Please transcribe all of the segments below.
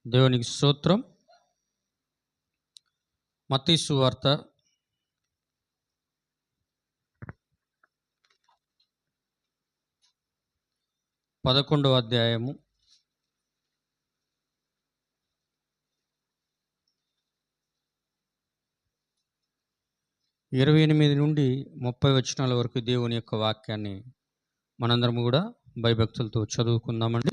దేవునికి స్తోత్రం. మత్తయి సువార్త 11వ అధ్యాయము 28 నుండి 30 వచనాల వరకు దేవుని యొక్క వాక్యాన్ని మనందరం కూడా భయభక్తులతో చదువుకుందామండి.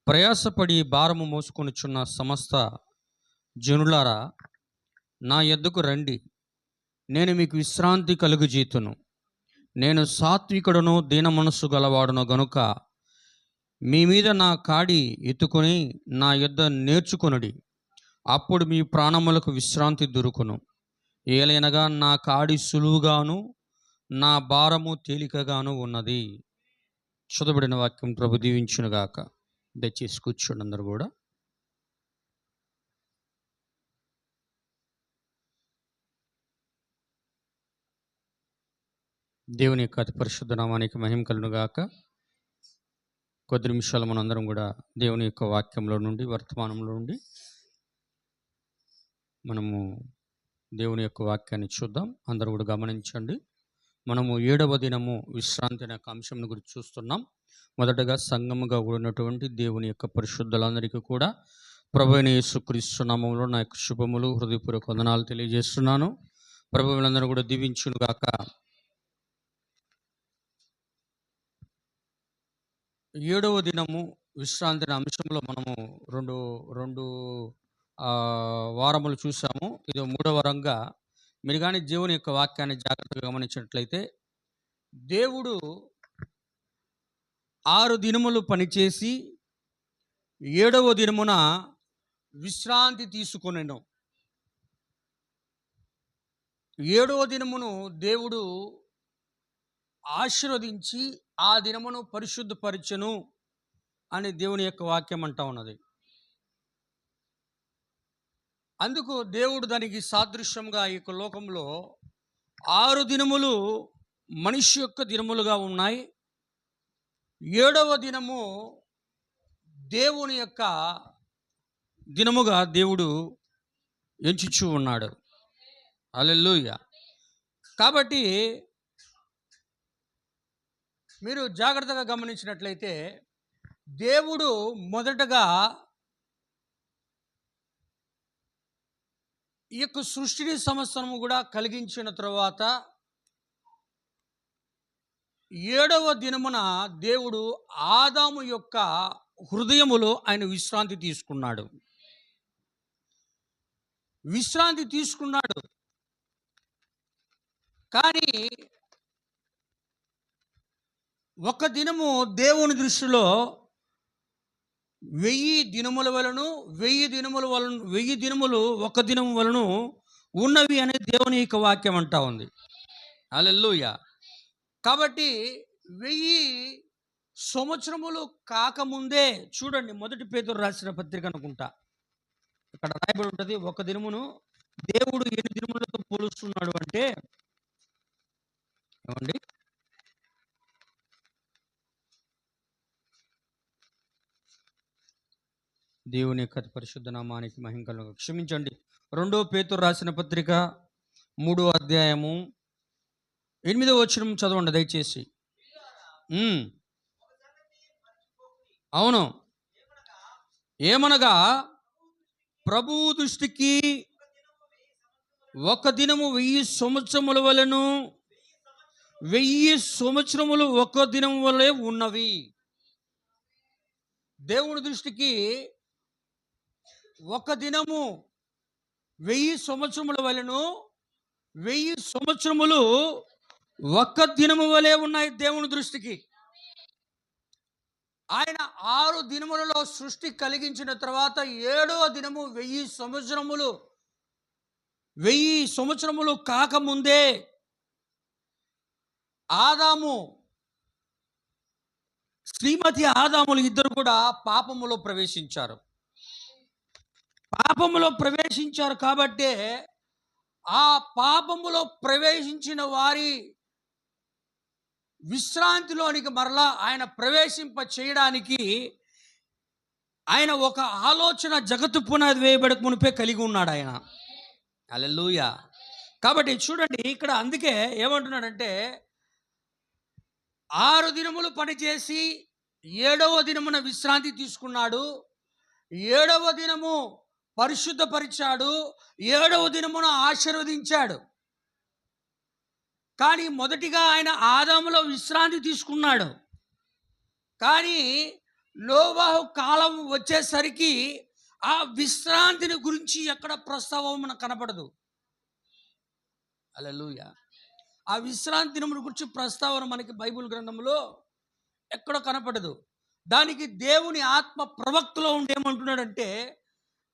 ప్రయాసపడి భారము మోసుకొనుచున్న సమస్త జనులారా, నా యొద్దకు రండి, నేను మీకు విశ్రాంతి కలుగజేతును. నేను సాత్వికుడును దీన మనస్సు గలవాడును గనుక మీ మీద నా కాడి ఎత్తుకొని నా యొద్ద నేర్చుకొనుడి, అప్పుడు మీ ప్రాణములకు విశ్రాంతి దొరుకును. ఏలైనగా నా కాడి సులువుగాను నా భారము తేలికగాను ఉన్నది. చదవబడిన వాక్యం ప్రభు దీవించునుగాక. దయచేసి కూర్చోండి అందరూ కూడా. దేవుని యొక్క అతి పరిశుద్ధ నామానికి మహిమ కలుగునుగాక. కొద్ది నిమిషాలు మనందరం కూడా దేవుని యొక్క వాక్యంలో నుండి, వర్తమానంలో నుండి మనము దేవుని యొక్క వాక్యాన్ని చూద్దాం. అందరూ కూడా గమనించండి. మనము 7వ దినము విశ్రాంతి అనే అంశం గురించి చూస్తున్నాం. మొదటగా సంఘముగా కూడినటువంటి దేవుని యొక్క పరిశుద్ధులందరికీ కూడా ప్రభువైన యేసుక్రీస్తు నామములో నా యొక్క శుభములు, హృదయపూర్వక వందనాలు తెలియజేస్తున్నాను. ప్రభువులందరూ కూడా దీవించునుగాక. 7వ దినము విశ్రాంతి అనే అంశంలో మనము రెండు వారములు చూసాము. ఇది 3వ వారంగా మీరు కానీ దేవుని యొక్క వాక్యాన్ని జాగ్రత్తగా గమనించినట్లయితే, దేవుడు 6 దినములు పనిచేసి 7వ దినమున విశ్రాంతి తీసుకొనెను. 7వ దినమును దేవుడు ఆశీర్వదించి ఆ దినమును పరిశుద్ధపరచెను అని దేవుని యొక్క వాక్యం అంటా ఉన్నది. అందుకు దేవుడు దానికి సాదృశ్యంగా ఈ యొక్క లోకంలో 6 దినములు మనిషి యొక్క దినములుగా ఉన్నాయి. 7వ దినము దేవుని యొక్క దినముగా దేవుడు ఎంచుచూ ఉన్నాడు. హల్లెలూయా. కాబట్టి మీరు జాగ్రత్తగా గమనించినట్లయితే, దేవుడు మొదటగా ఈ యొక్క సృష్టిని సంవత్సరము కూడా కలిగించిన తర్వాత 7వ దినమున దేవుడు ఆదాము యొక్క హృదయములో ఆయన విశ్రాంతి తీసుకున్నాడు. కానీ ఒక దినము దేవుని దృష్టిలో 1000 దినముల వలన 1000 దినములు ఒక దినము వలన ఉన్నవి అనే దేవుని యొక్క వాక్యం అంటా ఉంది. హల్లెలూయా. కాబట్టి 1000 సంవత్సరములు కాకముందే చూడండి, 1 పేతురు రాసిన పత్రిక అనుకుంటా, ఇక్కడ రాయబడి ఉంటుంది, ఒక దినమును దేవుడు 8 దినములతో పోలుస్తున్నాడు అంటే ఏమండి? దేవుని యొక్క పరిశుద్ధ నామానికి మహిమ కలుగును. క్షమించండి, 2 పేతురు రాసిన పత్రిక 3వ అధ్యాయము 8వ వచనం చదవండి దయచేసి. అవును, ఏమనగా ప్రభువు దృష్టికి ఒక దినము 1000 సంవత్సరముల వలెను, 1000 సంవత్సరములు ఒక దినం వలె ఉన్నవి. దేవుని దృష్టికి ఒక దినము 1000 సంవత్సరముల వలెను, 1000 సంవత్సరములు ఒక్క దినము వలె ఉన్నాయి దేవుని దృష్టికి. ఆయన 6 దినములలో సృష్టి కలిగించిన తర్వాత 7వ దినము 1000 సంవత్సరములు కాకముందే ఆదాము, శ్రీమతి ఆదాములు ఇద్దరు కూడా పాపములో ప్రవేశించారు. కాబట్టే ఆ పాపములో ప్రవేశించిన వారి విశ్రాంతిలోనికి మరలా ఆయన ప్రవేశింప చేయడానికి ఆయన ఒక ఆలోచన జగత్తు పునాది వేయబడక మునిపే కలిగి ఉన్నాడు ఆయన. హల్లెలూయా. కాబట్టి చూడండి ఇక్కడ అందుకే ఏమంటున్నాడంటే 6 దినములు పనిచేసి 7వ దినమున విశ్రాంతి తీసుకున్నాడు. 7వ దినము పరిశుద్ధపరిచాడు. 7వ దినమున ఆశీర్వదించాడు. కానీ మొదటిగా ఆయన ఆదాములో విశ్రాంతి తీసుకున్నాడు. కానీ నోవాహు కాలం వచ్చేసరికి ఆ విశ్రాంతిని గురించి ఎక్కడ ప్రస్తావం మనకు కనపడదు. హల్లెలూయా. ఆ విశ్రాంతి దినముల గురించి ప్రస్తావన మనకి బైబిల్ గ్రంథంలో ఎక్కడ కనపడదు. దానికి దేవుని ఆత్మ ప్రవక్తలో ఉండి ఏమంటున్నాడంటే,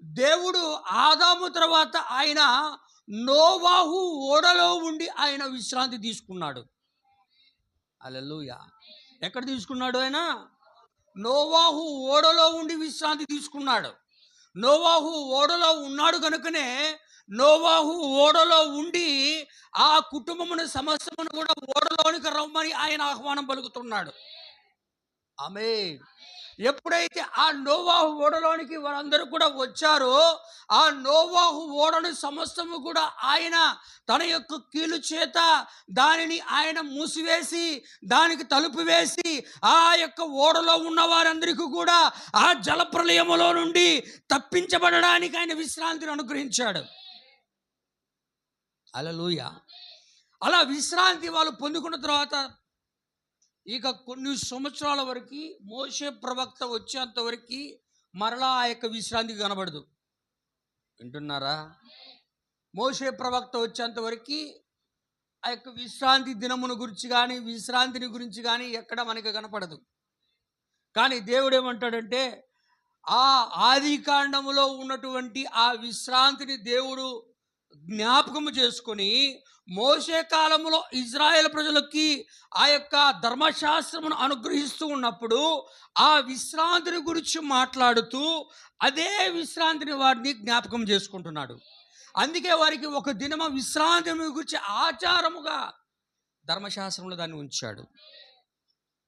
దేవుడు ఆదాము తర్వాత ఆయన నోవాహు ఓడలో ఉండి ఆయన విశ్రాంతి తీసుకున్నాడు. హల్లెలూయా. ఎక్కడ తీసుకున్నాడు ఆయన? నోవాహు ఓడలో ఉండి విశ్రాంతి తీసుకున్నాడు. నోవాహు ఓడలో ఉన్నాడు కనుకనే నోవాహు ఓడలో ఉండి ఆ కుటుంబమును సమస్తమును కూడా ఓడలోనికి రమ్మని ఆయన ఆహ్వానం పలుకుతున్నాడు. ఆమేన్. ఎప్పుడైతే ఆ నోవాహు ఓడలోనికి వారందరూ కూడా వచ్చారో ఆ నోవాహు ఓడను సమస్తము కూడా ఆయన తన యొక్క కీలు చేత దానిని ఆయన మూసివేసి దానికి తలుపు వేసి ఆ యొక్క ఓడలో ఉన్న వారందరికీ కూడా ఆ జలప్రలయములో నుండి తప్పించబడడానికి ఆయన విశ్రాంతిని అనుగ్రహించాడు. హల్లెలూయా. అలా విశ్రాంతి వాళ్ళు పొందుకున్న తర్వాత ఇక కొన్ని సంవత్సరాల వరకు మోషే ప్రవక్త వచ్చేంత వరకు మరలా ఆ యొక్క విశ్రాంతి కనబడదు. వింటున్నారా? మోషే ప్రవక్త వచ్చేంత వరకు ఆ యొక్క విశ్రాంతి దినమును గురించి కానీ విశ్రాంతిని గురించి కానీ ఎక్కడ మనకి కనపడదు. కానీ దేవుడు ఏమంటాడంటే ఆ ఆది కాండములో ఉన్నటువంటి ఆ విశ్రాంతిని దేవుడు జ్ఞాపకము చేసుకొని మోషే కాలంలో ఇజ్రాయేల్ ప్రజలకి ఆ యొక్క ధర్మశాస్త్రమును అనుగ్రహిస్తూ ఉన్నప్పుడు ఆ విశ్రాంతిని గురించి మాట్లాడుతూ అదే విశ్రాంతిని వారిని జ్ఞాపకం చేసుకుంటున్నాడు. అందుకే వారికి ఒక దినమ విశ్రాంతిని గురించి ఆచారముగా ధర్మశాస్త్రంలో దాన్ని ఉంచాడు.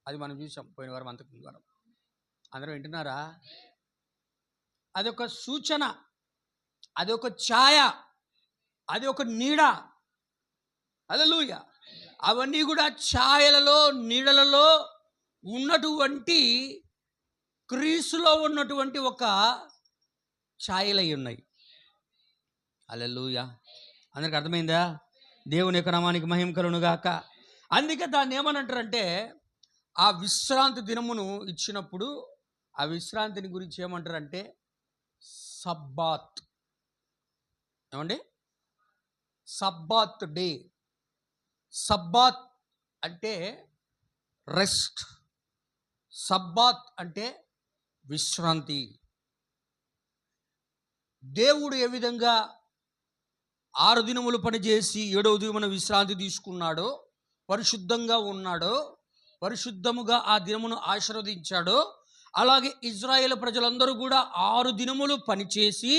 అది మనం చూసాం పోయిన వారం అంతకు వారం. అందరూ వింటున్నారా? అదొక సూచన, అదొక ఛాయ, అది ఒక నీడ. హల్లెలూయా. అవన్నీ కూడా ఛాయలలో నీడలలో ఉన్నటువంటి క్రీస్తులో ఉన్నటువంటి ఒక ఛాయలై ఉన్నాయి. హల్లెలూయా. అందరికి అర్థమైందా? దేవుని యొక్క నామానికి మహిమ కలుగును గాక. అందుకే దాన్ని ఏమనంటారంటే ఆ విశ్రాంతి దినమును ఇచ్చినప్పుడు ఆ విశ్రాంతిని గురించి ఏమంటారంటే సబ్బాత్. ఏమండి? Sabbath day. సబ్బాత్ అంటే రెస్ట్, సబ్బాత్ అంటే విశ్రాంతి. దేవుడు ఏ విధంగా 6 దినములు పనిచేసి 7వ దినమున విశ్రాంతి తీసుకున్నాడో, పరిశుద్ధంగా ఉన్నాడో, పరిశుద్ధముగా ఆ దినమును ఆశీర్వదించాడో, అలాగే ఇజ్రాయేల్ ప్రజలందరూ కూడా 6 దినములు పనిచేసి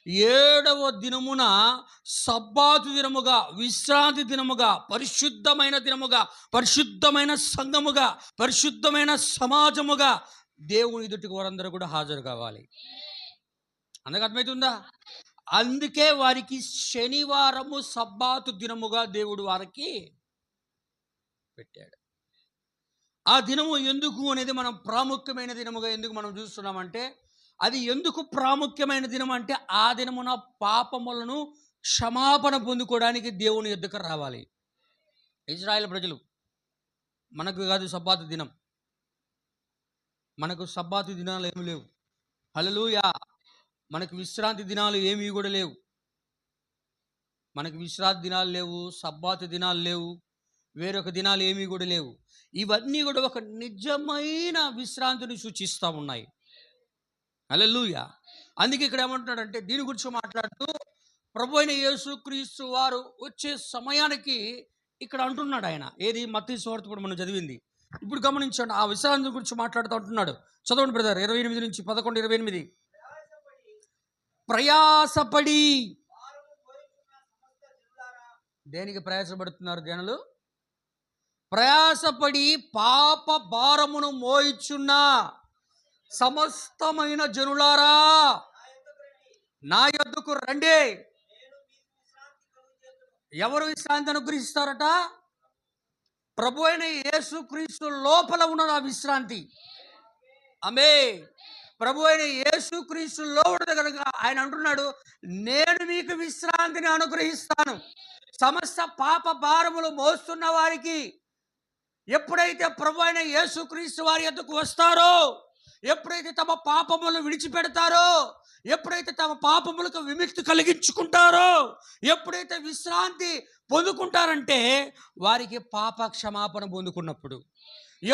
7వ దినమున సబ్బాతు దినముగా, విశ్రాంతి దినముగా, పరిశుద్ధమైన దినముగా, పరిశుద్ధమైన సంఘముగా, పరిశుద్ధమైన సమాజముగా దేవుని ఎదుటికి వారందరూ కూడా హాజరు కావాలి. అందుకు అర్థమవుతుందా? అందుకే వారికి శనివారము సబ్బాతు దినముగా దేవుడు వారికి పెట్టాడు. ఆ దినము ఎందుకు అనేది మనం ప్రాముఖ్యమైన దినముగా ఎందుకు మనం చూస్తున్నామంటే, అది ఎందుకు ప్రాముఖ్యమైన దినం అంటే ఆ దినమున పాపములను క్షమాపణ పొందుకోవడానికి దేవుని యొద్దకు రావాలి. ఇజ్రాయేల్ ప్రజలు, మనకు కాదు సబ్బాతు దినం, మనకు సబ్బాతు దినాలు ఏమి లేవు. హల్లెలూయా. మనకు విశ్రాంతి దినాలు ఏమీ కూడా లేవు. మనకు విశ్రాంతి దినాలు లేవు, సబ్బాతు దినాలు లేవు, వేరొక దినాలు ఏమీ కూడా లేవు. ఇవన్నీ కూడా ఒక నిజమైన విశ్రాంతిని సూచిస్తూ ఉన్నాయి. హల్లెలూయా. అందుకే ఇక్కడ ఏమంటున్నాడంటే దీని గురించి మాట్లాడుతూ ప్రభు అయిన యేసుక్రీస్తు వారు వచ్చే సమయానికి ఇక్కడ అంటున్నాడు ఆయన. ఏది? మత్తయి సువార్త కూడా మనం చదివింది. ఇప్పుడు గమనించండి, ఆ విశ్రాంతి గురించి మాట్లాడుతూ ఉంటున్నాడు. చదవండి బ్రదర్, 28 నుంచి 11, 28. ప్రయాసపడి. దేనికి ప్రయాసపడుతున్నారు జనులు? ప్రయాసపడి పాప భారమును మోయిచున్న సమస్తమైన జనులారా నా యొద్దకు రండి. ఎవరు విశ్రాంతి అనుగ్రహిస్తారట? ప్రభు అయిన యేసుక్రీస్తు లోపల ఉన్న ఆ విశ్రాంతి. ఆమేన్. ప్రభు అయిన యేసుక్రీస్తులో ఉన్నది కనుక ఆయన అంటున్నాడు, నేను మీకు విశ్రాంతిని అనుగ్రహిస్తాను. సమస్త పాప భారములు మోస్తున్న వారికి ఎప్పుడైతే ప్రభు అయిన యేసుక్రీస్తు వారి యొద్దకు వస్తారో, ఎప్పుడైతే తమ పాపములను విడిచిపెడతారో, ఎప్పుడైతే తమ పాపములకు విముక్తి కలిగించుకుంటారో, ఎప్పుడైతే విశ్రాంతి పొందుకుంటారంటే వారికి పాప క్షమాపణ పొందుకున్నప్పుడు,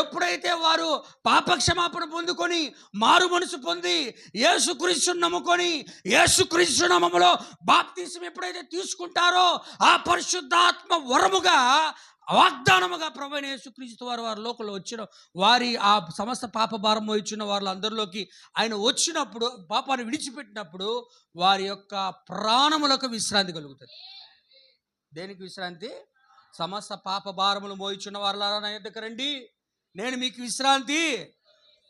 ఎప్పుడైతే వారు పాపక్షమాపణ పొందుకొని మారు మనసు పొంది యేసుక్రీస్తును నమ్ముకొని యేసుక్రీస్తు నామములో బాప్తిసం ఎప్పుడైతే తీసుకుంటారో, ఆ పరిశుద్ధాత్మ వరముగా వాగ్దానముగా ప్రభువైన యేసుక్రీస్తు వారు వారి లోకంలో వచ్చిన వారి ఆ సమస్త పాప భారం మోయించిన వాళ్ళందరిలోకి ఆయన వచ్చినప్పుడు, పాపాన్ని విడిచిపెట్టినప్పుడు వారి యొక్క ప్రాణములకు విశ్రాంతి కలుగుతుంది. దేనికి విశ్రాంతి? సమస్త పాప భారములు మోయించిన వారులారా నా యొద్దకు రండి, నేను మీకు విశ్రాంతి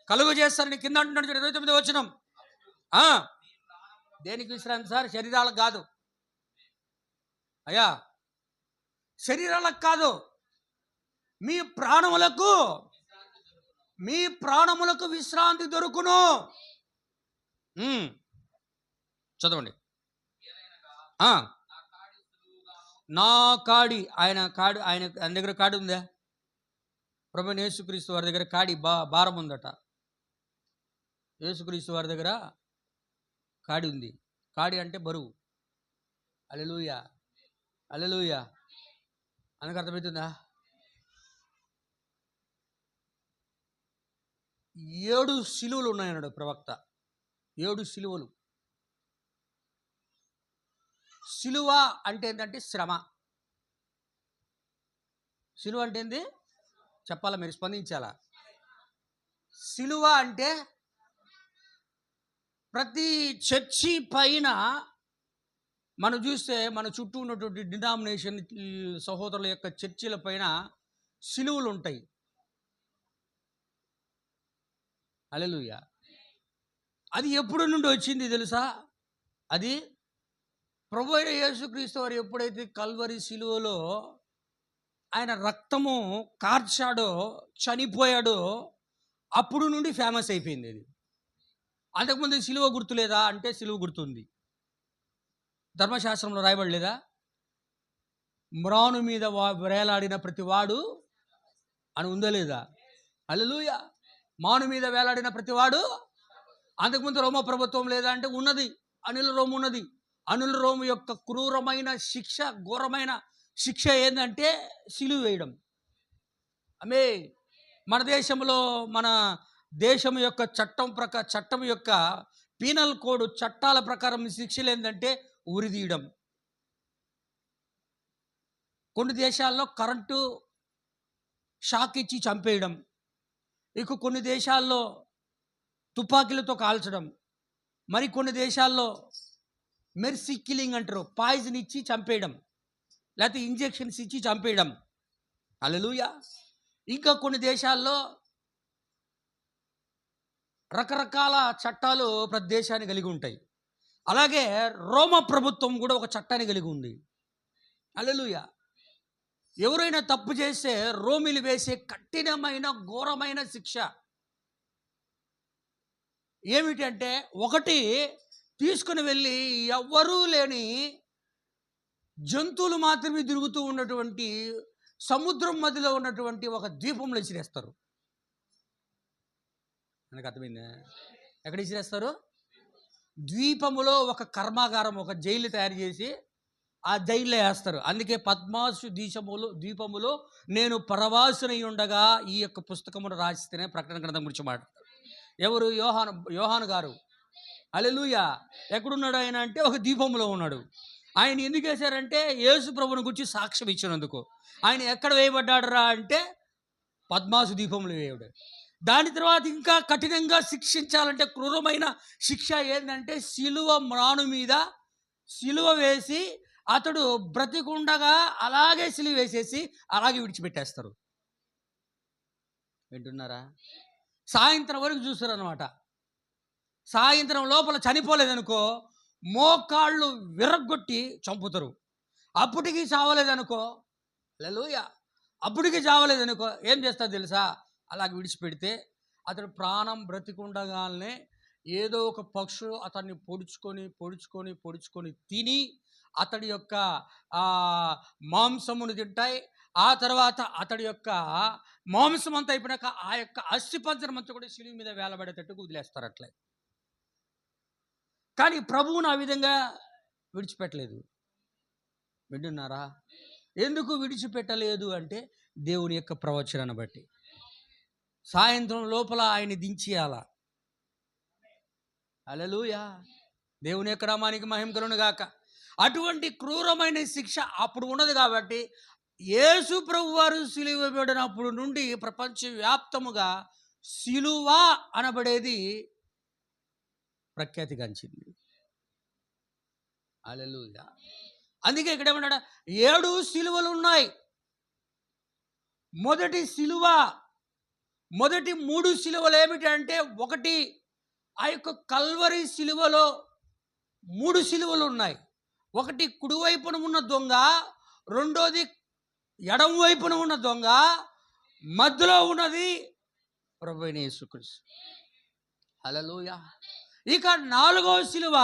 కలుగు చేస్తానని కింద అంటున్నాడు. 29వ వచనం. దేనికి విశ్రాంతి సార్? శరీరాలకు కాదు అయ్యా, శరీరాలకు కాదు, మీ ప్రాణములకు విశ్రాంతి దొరుకును. చదవండి. నా కాడి, ఆయన దగ్గర కాడి ఉందా? ప్రభువైన యేసుక్రీస్తు వారి దగ్గర కాడి భారం ఉందట. యేసుక్రీస్తు వారి దగ్గర కాడి ఉంది. కాడి అంటే బరువు. హల్లెలూయా, హల్లెలూయా. అందుకు అర్థమవుతుందా? 7 సిలువలు ఉన్నాయన్నాడు ప్రవక్త. 7 సిలువలు. సిలువ అంటే ఏంటంటే శ్రమ. సిలువ అంటే ఏంది చెప్పాలా? మీరు స్పందించాలా? సిలువ అంటే ప్రతి చర్చి పైన మనం చూస్తే మన చుట్టూ ఉన్నటువంటి డినామినేషన్ సహోదరుల యొక్క చర్చిల పైన సిలువలు ఉంటాయి. హల్లెలూయా. అది ఎప్పుడు నుండి వచ్చింది తెలుసా? అది ప్రభు అయిన యేసుక్రీస్తు వారు ఎప్పుడైతే కల్వరి సిలువలో ఆయన రక్తము కార్చాడో, చనిపోయాడో, అప్పుడు నుండి ఫేమస్ అయిపోయింది అది. అంతకుముందు సిలువ గుర్తు లేదా అంటే సిలువ గుర్తుంది. ధర్మశాస్త్రంలో రాయబడలేదా? మ్రాను మీద వేలాడిన ప్రతి వాడు అని ఉందా లేదా? హల్లెలూయా. మాను మీద వేలాడిన ప్రతివాడు. అంతకుముందు రోమ ప్రభుత్వం లేదా అంటే ఉన్నది. అనిల రోము ఉన్నది. అనిల రోము యొక్క క్రూరమైన శిక్ష, ఘోరమైన శిక్ష ఏంటంటే సిలువ వేయడం. ఆమె మన దేశం యొక్క చట్టం యొక్క పీనల్ కోడ్ చట్టాల ప్రకారం శిక్షలు ఏంటంటే ఉరిదీయడం. కొన్ని దేశాల్లో కరెంటు షాక్ ఇచ్చి చంపేయడం. ఇక కొన్ని దేశాల్లో తుపాకీలతో కాల్చడం. మరి కొన్ని దేశాల్లో మెర్సీ కిల్లింగ్ అంటారు, పాయిజన్ ఇచ్చి చంపేయడం, లేకపోతే ఇంజెక్షన్స్ ఇచ్చి చంపేయడం. హల్లెలూయా. ఇంకా కొన్ని దేశాల్లో రకరకాల చట్టాలు ప్రతి దేశాన్ని కలిగి ఉంటాయి. అలాగే రోమ ప్రభుత్వం కూడా ఒక చట్టాన్ని కలిగి ఉంది. హల్లెలూయా. ఎవరైనా తప్పు చేస్తే రోమిలు వేసే కఠినమైన ఘోరమైన శిక్ష ఏమిటంటే, ఒకటి తీసుకుని వెళ్ళి ఎవ్వరూ లేని జంతువులు మాత్రమే తిరుగుతూ ఉన్నటువంటి సముద్రం మధ్యలో ఉన్నటువంటి ఒక ద్వీపంలో ఇసిరేస్తారు. మనకు అర్థమైందా? ఎక్కడ ఇసిరేస్తారు? ద్వీపములో ఒక కర్మాగారం, ఒక జైలు తయారు చేసి ఆ జైల్లో వేస్తారు. అందుకే పద్మాసు ద్వీపములో నేను పరవాసునై ఉండగా ఈ యొక్క పుస్తకమును రాసిస్తేనే ప్రకటన గ్రంథం గురించి మాట్లాడతారు. ఎవరు? యోహాను గారు. హల్లెలూయా. ఎక్కడున్నాడు ఆయన అంటే ఒక ద్వీపంలో ఉన్నాడు. ఆయన ఎందుకు వేశారంటే యేసు ప్రభువుని గురించి సాక్ష్యం ఇచ్చినందుకు. ఆయన ఎక్కడ వేయబడ్డాడురా అంటే పద్మాసు ద్వీపంలో వేయబడ్డాడు. దాని తర్వాత ఇంకా కఠినంగా శిక్షించాలంటే క్రూరమైన శిక్ష ఏంటంటే సిలువ మ్రాను మీద సిలువ వేసి అతడు బ్రతికుండగా అలాగే సిలువ వేసేసి అలాగే విడిచిపెట్టేస్తారు. వింటున్నారా? సాయంత్రం వరకు చూస్తారు అనమాట. సాయంత్రం లోపల చనిపోలేదనుకో మోకాళ్ళు విరగ్గొట్టి చంపుతారు. అప్పటికి చావలేదనుకో, హల్లెలూయా, అప్పటికి చావలేదనుకో ఏం చేస్తారు తెలుసా? అలాగే విడిచిపెడితే అతడు ప్రాణం బ్రతికుండగానే ఏదో ఒక పక్షులు అతన్ని పొడుచుకొని తిని అతడి యొక్క మాంసమును తింటాయి. ఆ తర్వాత అతడి యొక్క మాంసం అంతా అయిపోయినాక ఆ యొక్క అస్థిపంజరం అంతా కూడా శిలువ మీద వేలబడేటట్టుకు వదిలేస్తారు అట్లే. కానీ ప్రభువును ఆ విధంగా విడిచిపెట్టలేదు. వింటున్నారా? ఎందుకు విడిచిపెట్టలేదు అంటే దేవుని యొక్క ప్రవచనాన్ని బట్టి. సాయంత్రం లోపల ఆయన్ని దించేయాల. హల్లెలూయా, దేవుని యొక్క నామానికి మహిమ కలుగును గాక. అటువంటి క్రూరమైన శిక్ష అప్పుడు ఉన్నది కాబట్టి యేసు ప్రభు వారు సిలువ వేయబడినప్పుడు నుండి ప్రపంచవ్యాప్తముగా సిలువ అనబడేది ప్రఖ్యాతిగాంచింది. హల్లెలూయా. అందుకే ఇక్కడ ఏమన్నాడు? 7 సిలువలు ఉన్నాయి. మొదటి 3 సిలువలు ఏమిటంటే, ఒకటి ఆ యొక్క కల్వరి సిలువలో 3 సిలువలు ఉన్నాయి. ఒకటి కుడివైపున ఉన్న దొంగ, రెండోది ఎడమ వైపున ఉన్న దొంగ, మధ్యలో ఉన్నది ప్రభువైన యేసుక్రీస్తు. హల్లెలూయా. ఇక 4వ సిలువ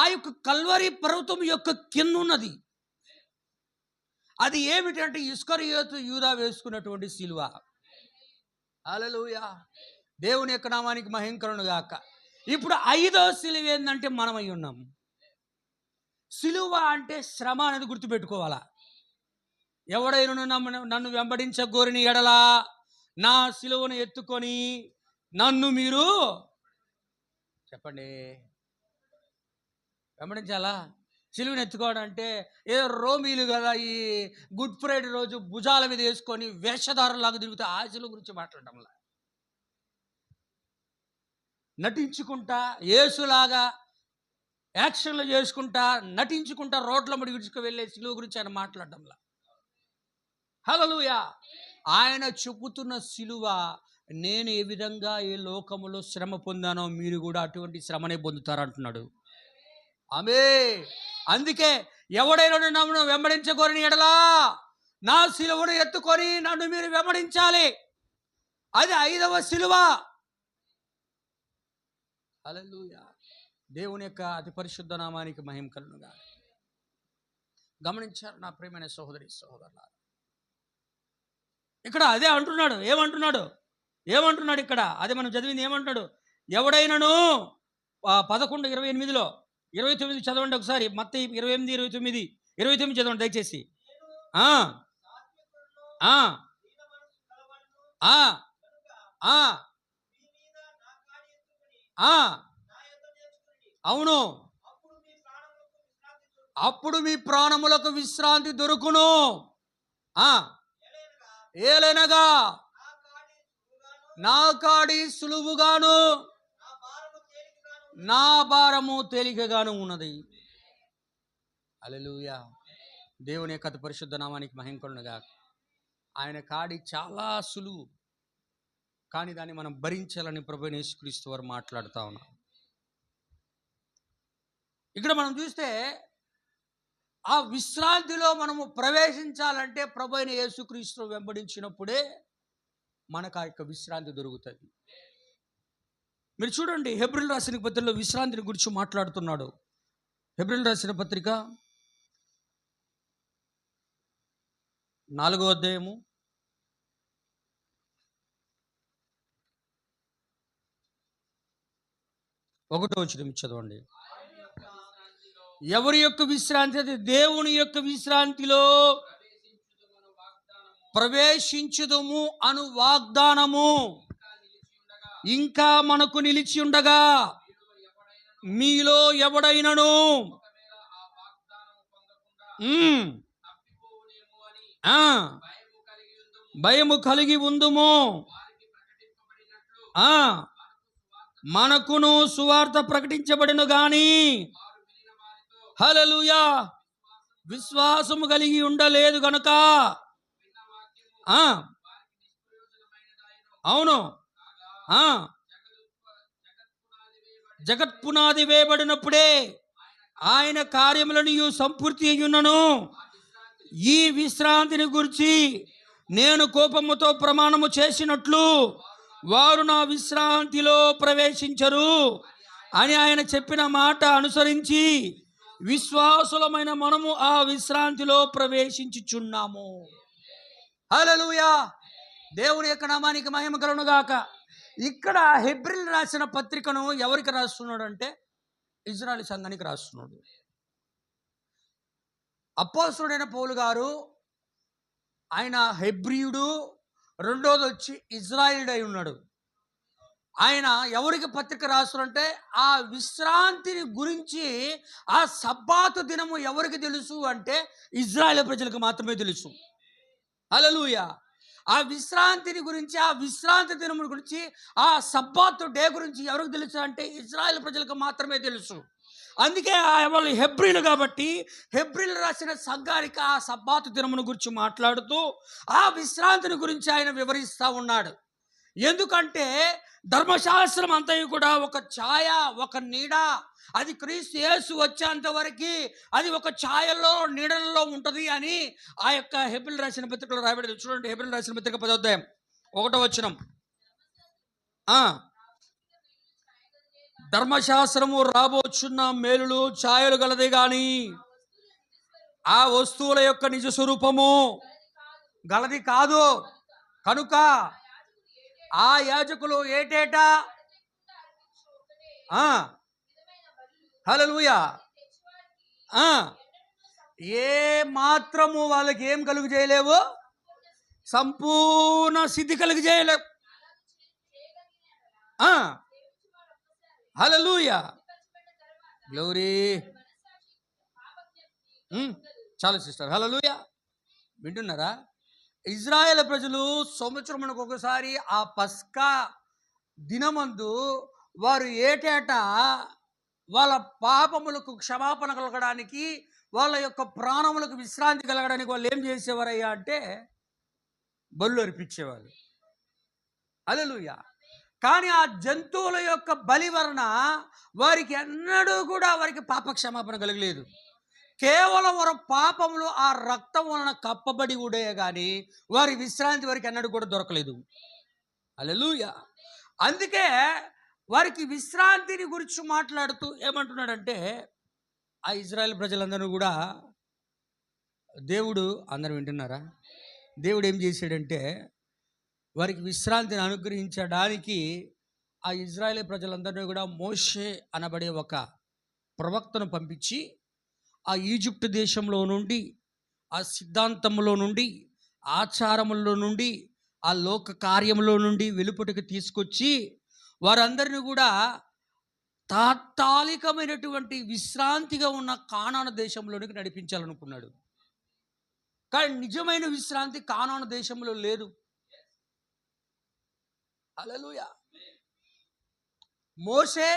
ఆ యొక్క కల్వరి పర్వతం యొక్క కింద ఉన్నది. అది ఏమిటంటే ఇస్కరియోతు యూదా వేసుకున్నటువంటి సిలువ. హల్లెలూయా, దేవుని యొక్క నామానికి మహిమ కలుగును గాక. ఇప్పుడు 5వ సిలువ ఏంటంటే మనమై ఉన్నాం. సిలువ అంటే శ్రమ అనేది గుర్తుపెట్టుకోవాలా. ఎవడైనా నన్ను వెంబడించగోరిన ఎడలా నా సిలువను ఎత్తుకొని నన్ను మీరు చెప్పండి వెంబడించాలా? సిలువను ఎత్తుకోవడం అంటే ఏదో రోమీలు కదా ఈ గుడ్ ఫ్రైడే రోజు భుజాల మీద వేసుకొని వేషధారులాగా తిరుగుతూ ఆ సిలువ గురించి మాట్లాడటంలా, నటించుకుంటా యేసులాగా యాక్షన్లు చేసుకుంటా నటించుకుంటా రోడ్ల ముడి విడుచుకు వెళ్ళే సిలువ గురించి ఆయన మాట్లాడటంలా. హల్లెలూయా. ఆయన చెబుతున్న సిలువ, నేను ఏ విధంగా ఈ లోకములో శ్రమ పొందానో మీరు కూడా అటువంటి శ్రమనే పొందుతారంటున్నాడు. ఆమేన్. అందుకే ఎవడైనా నన్ను వెంబడించగోరిన ఎడలా నా సిలువను ఎత్తుకొని నన్ను మీరు వెంబడించాలి. అది 5వ సిలువ. హల్లెలూయా, దేవుని యొక్క అతి పరిశుద్ధ నామానికి మహిమ కలుగును గాక. గమనించారు నా ప్రియమైన సహోదరి సహోదరులారా? ఇక్కడ అదే అంటున్నాడు. ఏమంటున్నాడు ఇక్కడ? అదే మనం చదివింది. ఏమంటున్నాడు? ఎవడైనాను 11:28లో 29 చదవండి ఒకసారి. మత్తయి 28:29 చదవండి దయచేసి. అవును, అప్పుడు మీ ప్రాణములకు విశ్రాంతి దొరుకును. ఏలనగా నా కాడి సులువుగాను నా భారము తేలికగాను ఉన్నది. హల్లెలూయా, దేవుని యొక్క పరిశుద్ధ నామానికి మహిమ కలుగును గాక. ఆయన కాడి చాలా సులువు, కానీ దాన్ని మనం భరించాలని ప్రభువైన యేసుక్రీస్తు వారు మాట్లాడుతూ ఉన్నారు. ఇక్కడ మనం చూస్తే ఆ విశ్రాంతిలో మనము ప్రవేశించాలంటే ప్రభువైన యేసుక్రీస్తు వెంబడించినప్పుడే మనకు ఆ యొక్క విశ్రాంతి దొరుకుతుంది. మీరు చూడండి, హెబ్రీయులు రాసిన పత్రికలో విశ్రాంతిని గురించి మాట్లాడుతున్నాడు. హెబ్రీయులు రాసిన పత్రిక 4వ అధ్యాయము 1వ వచనం చదవండి. ఎవరి యొక్క విశ్రాంతి? అది దేవుని యొక్క విశ్రాంతిలో ప్రవేశించుదుము అను వాగ్దానము ఇంకా మనకు నిలిచి ఉండగా, మీలో ఎవడైనను భయము కలిగి ఉందుము. మనకును సువార్త ప్రకటించబడిన గాని హల్లెలూయా విశ్వాసము కలిగి ఉండలేదు గనుక అవును. ఆ, జగత్పునాది వేయబడినప్పుడే ఆయన కార్యములను సంపూర్తి అయ్యున్నను. ఈ విశ్రాంతిని గురించి నేను కోపముతో ప్రమాణము చేసినట్లు వారు నా విశ్రాంతిలో ప్రవేశించరు అని ఆయన చెప్పిన మాట అనుసరించి విశ్వాసులమైన మనము ఆ విశ్రాంతిలో ప్రవేశించుచున్నాము. హల్లెలూయా. దేవుని యొక్క నామానికి మహిమ కలుగును గాక. ఇక్కడ హెబ్రీయులు రాసిన పత్రికను ఎవరికి రాస్తున్నాడు అంటే ఇజ్రాయేల్ సంఘానికి రాస్తున్నాడు. అపోస్తలుడైన పౌలు గారు ఆయన హెబ్రీయుడు, రెండోది వచ్చి ఇజ్రాయేలుడై ఉన్నాడు. ఆయన ఎవరికి పత్రిక రాస్తున్నారంటే ఆ విశ్రాంతిని గురించి, ఆ సబ్బాతు దినము ఎవరికి తెలుసు అంటే ఇజ్రాయేల్ ప్రజలకు మాత్రమే తెలుసు. హల్లెలూయా. ఆ విశ్రాంతిని గురించి, ఆ విశ్రాంతి దినము గురించి, ఆ సబ్బాతు డే గురించి ఎవరికి తెలుసు అంటే ఇజ్రాయేల్ ప్రజలకు మాత్రమే తెలుసు. అందుకే వాళ్ళు హెబ్రీలు కాబట్టి హెబ్రీలు రాసిన సంఘానికి ఆ సబ్బాతు దినమును గురించి మాట్లాడుతూ ఆ విశ్రాంతిని గురించి ఆయన వివరిస్తూ ఉన్నాడు. ఎందుకంటే ధర్మశాస్త్రం అంతయు కూడా ఒక ఛాయ, ఒక నీడ. అది క్రీస్తు యేసు వచ్చేంత వరకు అది ఒక ఛాయల్లో, నీడల్లో ఉంటుంది అని ఆ యొక్క హెబ్రీలు రాసిన పత్రికలో రాయబడింది. చూడండి, హెబ్రీలు రాసిన పత్రిక 10వ అధ్యాయం 1వ వచనం. ధర్మశాస్త్రము రాబోచున్న మేలులు ఛాయలు గలదే గాని ఆ వస్తువుల యొక్క నిజ స్వరూపము గలది కాదు. కనుక ఆ యాజకులు ఏటేటా హల్లెలూయా ఏ మాత్రము వాళ్ళకి ఏం కలుగు చేయలేవు, సంపూర్ణ సిద్ధి కలిగి చేయలేవు. హల్లెలూయా, గ్లోరీ. చాలు సిస్టర్, హల్లెలూయా. వింటున్నారా? ఇజ్రాయేల్ ప్రజలు సంవత్సరమునకు ఒకసారి ఆ పస్కా దినమందు వారు ఏటేటా వాళ్ళ పాపములకు క్షమాపణ కలగడానికి, వాళ్ళ యొక్క ప్రాణములకు విశ్రాంతి కలగడానికి వాళ్ళు ఏం చేసేవారయ్యా అంటే బలులు అర్పించేవారు. హల్లెలూయా. కానీ ఆ జంతువుల యొక్క బలి వలన వారికి ఎన్నడూ కూడా వారికి పాప క్షమాపణ కలగలేదు. కేవలం వారి పాపములు ఆ రక్తం వలన కప్పబడి ఉండే కానీ వారి విశ్రాంతి వారికి ఎన్నడూ కూడా దొరకలేదు. హల్లెలూయా. అందుకే వారికి విశ్రాంతిని గురించి మాట్లాడుతూ ఏమంటున్నాడంటే ఆ ఇజ్రాయేల్ ప్రజలందరూ కూడా దేవుడు, అందరూ వింటున్నారా? దేవుడు ఏం చేశాడంటే వారికి విశ్రాంతిని అనుగ్రహించడానికి ఆ ఇజ్రాయేల్ ప్రజలందరినీ కూడా మోషే అనబడే ఒక ప్రవక్తను పంపించి ఆ ఈజిప్ట్ దేశంలో నుండి, ఆ సిద్ధాంతంలో నుండి, ఆచారముల్లో నుండి, ఆ లోక కార్యంలో నుండి వెలుపటికి తీసుకొచ్చి వారందరినీ కూడా తాత్కాలికమైనటువంటి విశ్రాంతిగా ఉన్న కానాను దేశంలోనికి నడిపించాలనుకున్నాడు. కానీ నిజమైన విశ్రాంతి కానాను దేశంలో లేదు. హల్లెలూయా. మోషే,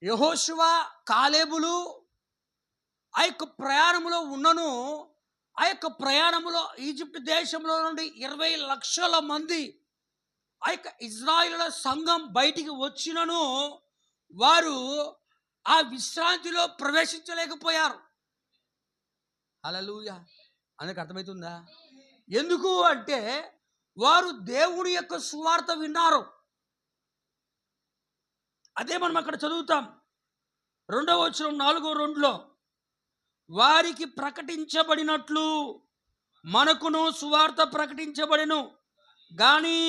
యెహోషువ, కాలేబులు ఆ యొక్క ప్రయాణంలో ఉన్నను. ఆ యొక్క ప్రయాణంలో ఈజిప్ట్ దేశంలో నుండి 20 లక్షల మంది ఆ యొక్క ఇజ్రాయేలుల సంఘం బయటికి వచ్చినను వారు ఆ విశ్రాంతిలో ప్రవేశించలేకపోయారు. హల్లెలూయా. అందుకు అర్థమవుతుందా? ఎందుకు అంటే వారు దేవుని యొక్క సువార్త విన్నారు. అదే మనం అక్కడ చదువుతాం 2వ వచనం 4:2 వారికి ప్రకటించబడినట్లు మనకును సువార్త ప్రకటించబడెను గాని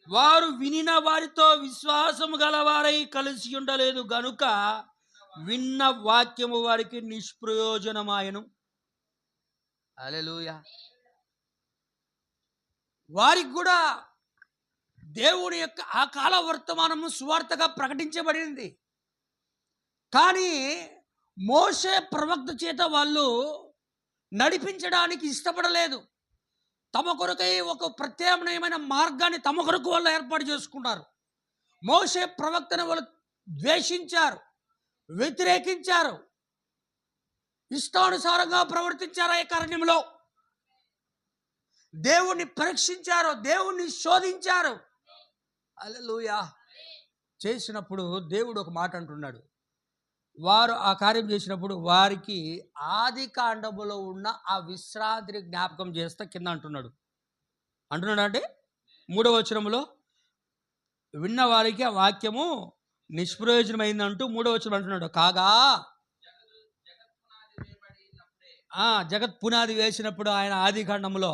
వారు వినిన వారితో విశ్వాసము గలవారై కలిసి ఉండలేదు గనుక విన్న వాక్యము వారికి నిష్ప్రయోజనమాయను. హల్లెలూయా. వారికి కూడా దేవుని యొక్క ఆ కాల వర్తమానము సువార్తగా ప్రకటించబడింది. కానీ మోషే ప్రవక్త చేత వాళ్ళు నడిపించడానికి ఇష్టపడలేదు. తమ కొరకై ఒక ప్రత్యామ్నాయమైన మార్గాన్ని తమ కొరకు వాళ్ళు ఏర్పాటు చేసుకున్నారు. మోషే ప్రవక్తను వాళ్ళు ద్వేషించారు, వ్యతిరేకించారు, ఇష్టానుసారంగా ప్రవర్తించారు. ఆ కారణంలో దేవుణ్ణి పరీక్షించారు, దేవుణ్ణి శోధించారు. హల్లెలూయా. చేసినప్పుడు దేవుడు ఒక మాట అంటున్నాడు. వారు ఆ కార్యం చేసినప్పుడు వారికి ఆది కాండములో ఉన్న ఆ విశ్రాంతిని జ్ఞాపకం చేస్తా కింద అంటున్నాడు. అంటున్నాడు అంటే 3వ వచనంలో విన్న వారికి ఆ వాక్యము నిష్ప్రయోజనమైందంటూ 3వ వచనం అంటున్నాడు. కాగా జగత్ పునాది వేసినప్పుడు ఆయన ఆది కాండములో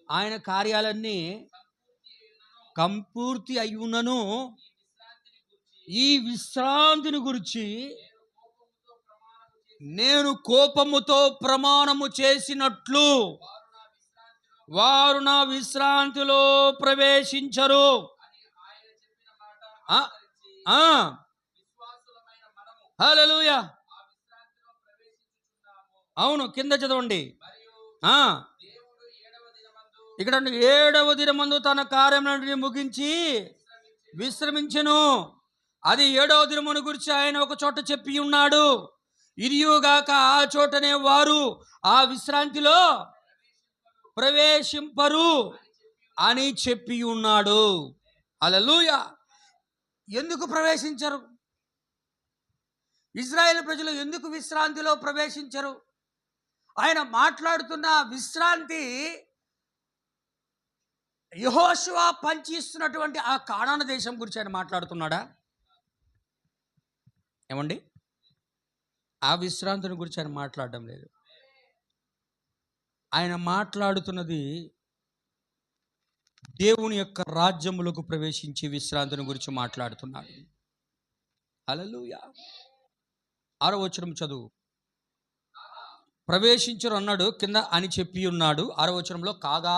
ఆయన కార్యాలన్నీ కంపూర్తి అయ్యున్నను ఈ విశ్రాంతిని గురించి నేను కోపముతో ప్రమాణము చేసినట్లు వారు నా విశ్రాంతిలో ప్రవేశించరు. హల్లెలూయా. అవును, కింద చదవండి. ఇక్కడ 7వ దినమందు తన కార్యములను ముగించి విశ్రమించెను. అది 7వ దినమును గురించి ఆయన ఒక చోట చెప్పి ఉన్నాడు. ఇదియుగాక ఆ చోటనే వారు ఆ విశ్రాంతిలో ప్రవేశింపరు అని చెప్పి ఉన్నాడు. హల్లెలూయా. ఎందుకు ప్రవేశించరు? ఇశ్రాయేలు ప్రజలు ఎందుకు విశ్రాంతిలో ప్రవేశించరు? ఆయన మాట్లాడుతున్న విశ్రాంతి యెహోషువ పంచిస్తున్నటువంటి ఆ కానాను దేశం గురించి ఆయన మాట్లాడుతున్నాడా? ఏమండి, ఆ విశ్రాంతిని గురించి ఆయన మాట్లాడడం లేదు. ఆయన మాట్లాడుతున్నది దేవుని యొక్క రాజ్యములకు ప్రవేశించి విశ్రాంతిని గురించి మాట్లాడుతున్నాడు. హల్లెలూయా. 6వ వచనం చదువు. ప్రవేశించరు అన్నాడు కింద అని చెప్పి ఉన్నాడు. 6వ వచనంలో కాగా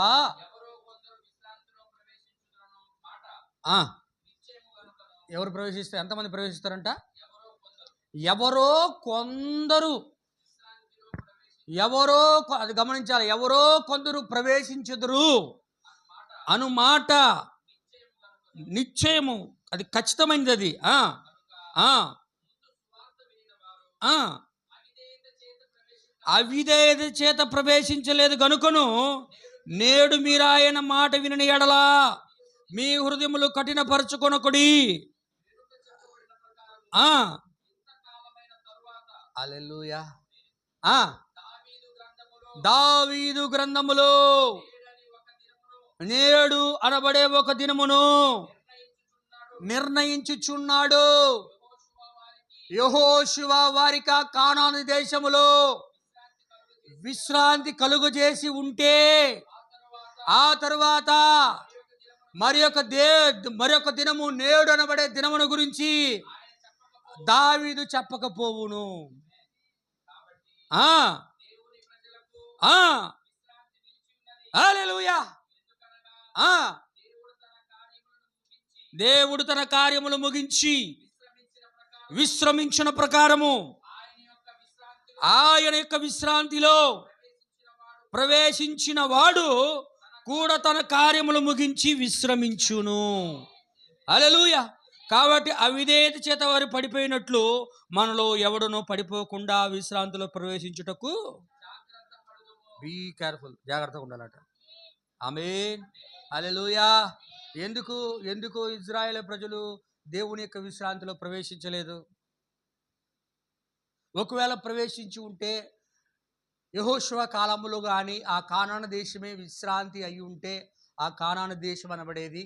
ఎవరు ప్రవేశిస్తారు? ఎంతమంది ప్రవేశిస్తారంట? ఎవరో కొందరు. అది గమనించాలి. ఎవరో కొందరు ప్రవేశించుదురు అను మాట నిశ్చయము, అది ఖచ్చితమైనది. అది అవిధేయత చేత ప్రవేశించలేదు గనుకను నేడు మీరు ఆయన మాట వినని ఎడలా మీ హృదయములు కఠినపరచుకొనకుడి. హల్లెలూయా. దావీదు గ్రంథములో నేడు అనబడే ఒక దినమును నిర్ణయించుచున్నాడు. యెహోషువ వారికి కానాను దేశములో విశ్రాంతి కలుగజేసి ఉంటే ఆ తరువాత మరొక దినము నేడు అనబడే దినమును గురించి దావీదు చెప్పకపోవును. హల్లెలూయా. దేవుడు తన కార్యములు ముగించి విశ్రమించిన ప్రకారము ఆయన యొక్క విశ్రాంతిలో ప్రవేశించిన వాడు కూడా తన కార్యములు ముగించి విశ్రమించును. హల్లెలూయా. కాబట్టి అవిధేయత చేత వారు పడిపోయినట్లు మనలో ఎవడునో పడిపోకుండా విశ్రాంతిలో ప్రవేశించుటకు బీ కేర్ఫుల్, జాగ్రత్తగా ఉండాలట. ఆమేన్. హల్లెలూయా. ఎందుకు ఇశ్రాయేలు ప్రజలు దేవుని యొక్క విశ్రాంతిలో ప్రవేశించలేదు? ఒకవేళ ప్రవేశించి ఉంటే యెహోషువ కాలములో కానీ ఆ కానాను దేశమే విశ్రాంతి అయి ఉంటే ఆ కానాను దేశం అనబడేది.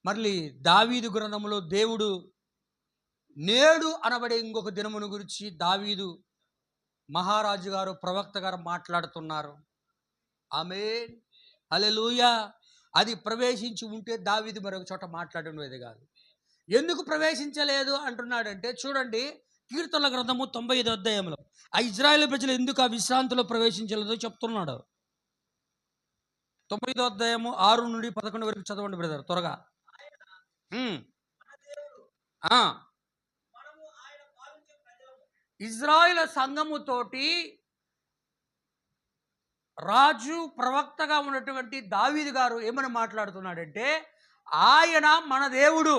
మళ్ళీ దావీదు గ్రంథములో దేవుడు నేడు అనబడే ఇంకొక దినమును గురించి దావీదు మహారాజు గారు, ప్రవక్త గారు మాట్లాడుతున్నారు. ఆమేన్. హల్లెలూయా. అది ప్రవేశించి ఉంటే దావీదు మరొక చోట మాట్లాడేది కాదు. ఎందుకు ప్రవేశించలేదు అంటున్నాడంటే చూడండి, కీర్తనల గ్రంథము 95వ అధ్యాయంలో ఆ ఇశ్రాయేలు ప్రజలు ఎందుకు ఆ విశ్రాంతిలో ప్రవేశించలేదో చెప్తున్నాడు. 95వ అధ్యాయము 6 నుండి 11 వరకు చదవండి బ్రదర్, త్వరగా. ఇశ్రాయేలు సంఘముతోటి రాజు ప్రవక్తగా ఉన్నటువంటి దావీదు గారు ఏమని మాట్లాడుతున్నాడంటే ఆయన మన దేవుడు,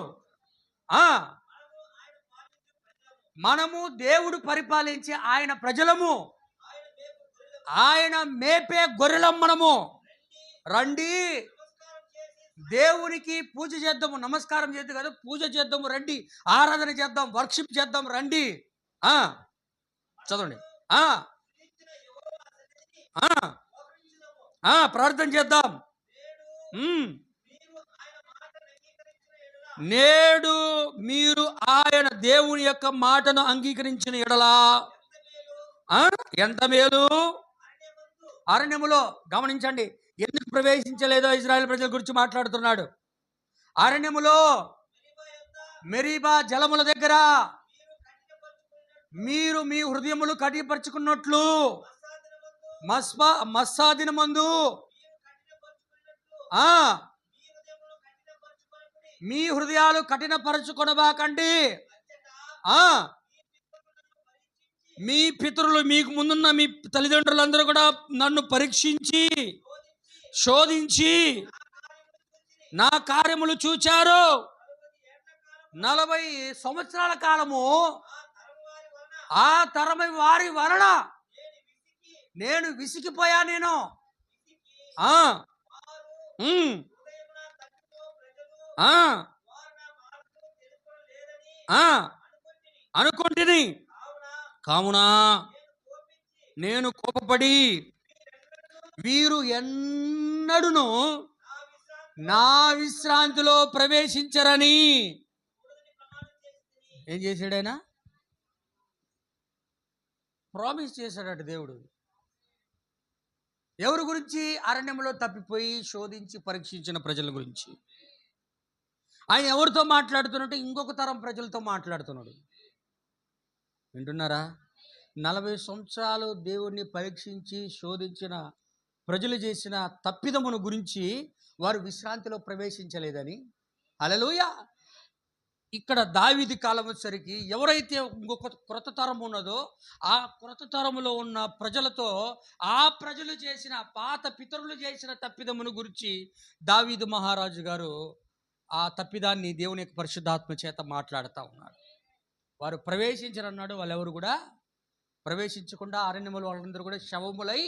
మనము దేవుడు పరిపాలించి ఆయన ప్రజలము, ఆయన మేపే గొర్రెలం మనము. రండి దేవునికి పూజ చేద్దాము, నమస్కారం చేద్దాం కదా, పూజ చేద్దాము రండి, ఆరాధన చేద్దాం, వర్షిప్ చేద్దాం రండి. ఆ చదవండి. ఆ ఆ ప్రార్థన చేద్దాం. నేడు మీరు ఆయన దేవుని యొక్క మాటను అంగీకరించిన ఎడలా ఎంత మేలు. అరణ్యములో గమనించండి, ఎందుకు ప్రవేశించలేదో ఇజ్రాయెల్ ప్రజల గురించి మాట్లాడుతున్నాడు. అరణ్యములో మెరీబా జలముల దగ్గర మీరు మీ హృదయములు కఠినపరుచుకున్నట్లు మస్సాదిన మందు మీ హృదయాలు కఠినపరచుకొనబాకండి. మీ పితరులు, మీకు ముందున్న మీ తల్లిదండ్రులందరూ కూడా నన్ను పరీక్షించి శోధించి నా కార్యములు చూచారు. 40 సంవత్సరాల కాలము ఆ తరమ వారి వలన నేను విసిగిపోయా. నేను అనుకుంటుని, కావున నేను కోపపడి వీరు ఎన్నడూను నా విశ్రాంతిలో ప్రవేశించరని ఏం చేశాడైనా ప్రామిస్ చేశాడట దేవుడు. ఎవరి గురించి? అరణ్యంలో తప్పిపోయి శోధించి పరీక్షించిన ప్రజల గురించి. ఆయన ఎవరితో మాట్లాడుతున్నట్టు? ఇంకొక తరం ప్రజలతో మాట్లాడుతున్నాడు. వింటున్నారా? 40 సంవత్సరాలు దేవుణ్ణి పరీక్షించి శోధించిన ప్రజలు చేసిన తప్పిదమును గురించి వారు విశ్రాంతిలో ప్రవేశించలేదని. హల్లెలూయా. ఇక్కడ దావీదు కాలం వచ్చేసరికి ఎవరైతే ఇంకొక క్రొత్త తరం ఉన్నదో ఆ క్రొత్త తరములో ఉన్న ప్రజలతో ఆ ప్రజలు చేసిన, పాత పితరులు చేసిన తప్పిదమును గురించి దావీదు మహారాజు గారు ఆ తప్పిదాన్ని దేవుని యొక్క పరిశుద్ధాత్మ చేత మాట్లాడుతూ ఉన్నారు. వారు ప్రవేశించరన్నాడు. వాళ్ళెవరు కూడా ప్రవేశించకుండా అరణ్యములు వాళ్ళందరూ కూడా శవములై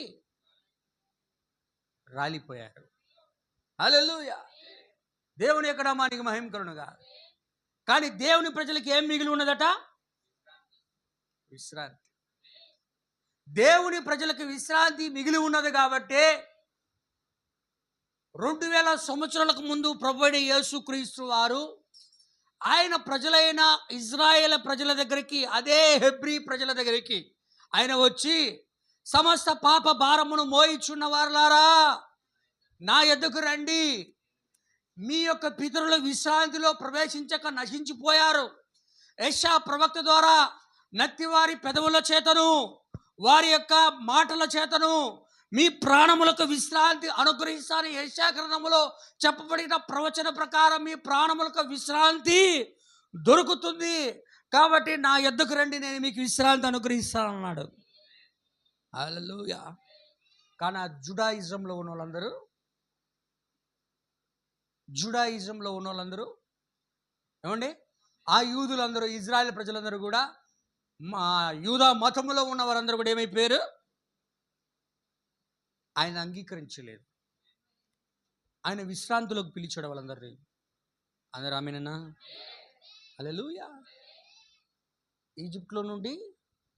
రాలిపోయారు. హల్లెలూయా. దేవుని యొక్క నామానికి మహిమ కలుగునుగా. కానీ దేవుని ప్రజలకు ఏం మిగిలి ఉన్నదట? విశ్రాంతి. దేవుని ప్రజలకు విశ్రాంతి మిగిలి ఉన్నది కాబట్టి 2000 సంవత్సరాలకు ముందు ప్రభువైన యేసుక్రీస్తు వారు ఆయన ప్రజలైన ఇజ్రాయేల్ ప్రజల దగ్గరికి, అదే హెబ్రీ ప్రజల దగ్గరికి ఆయన వచ్చి, సమస్త పాప భారమును మోయిచున్న వారులారా నా యొద్దకు రండి, మీ యొక్క పితరుల విశ్రాంతిలో ప్రవేశించక నశించిపోయారు. యెషయా ప్రవక్త ద్వారా నత్తివారి పెదవుల చేతను వారి యొక్క మాటల చేతను మీ ప్రాణములకు విశ్రాంతి అనుగ్రహిస్తాను. యెషయా గ్రంథములో చెప్పబడిన ప్రవచన ప్రకారం మీ ప్రాణములకు విశ్రాంతి దొరుకుతుంది. కాబట్టి నా యొద్దకు రండి, నేను మీకు విశ్రాంతి అనుగ్రహిస్తాను అన్నాడు. హల్లెలూయా. కానీ ఆ జుడాయిజంలో ఉన్న వాళ్ళందరూ ఏమండి, ఆ యూదులందరూ, ఇజ్రాయెల్ ప్రజలందరూ కూడా, మా యూదా మతములో ఉన్న వారందరూ కూడా ఏమైపోయారు? ఆయన అంగీకరించలేదు. ఆయన విశ్రాంతిలోకి పిలిచాడు వాళ్ళందరినీ. అందరూ ఆమేనన్నా? హల్లెలూయా. ఈజిప్ట్లో నుండి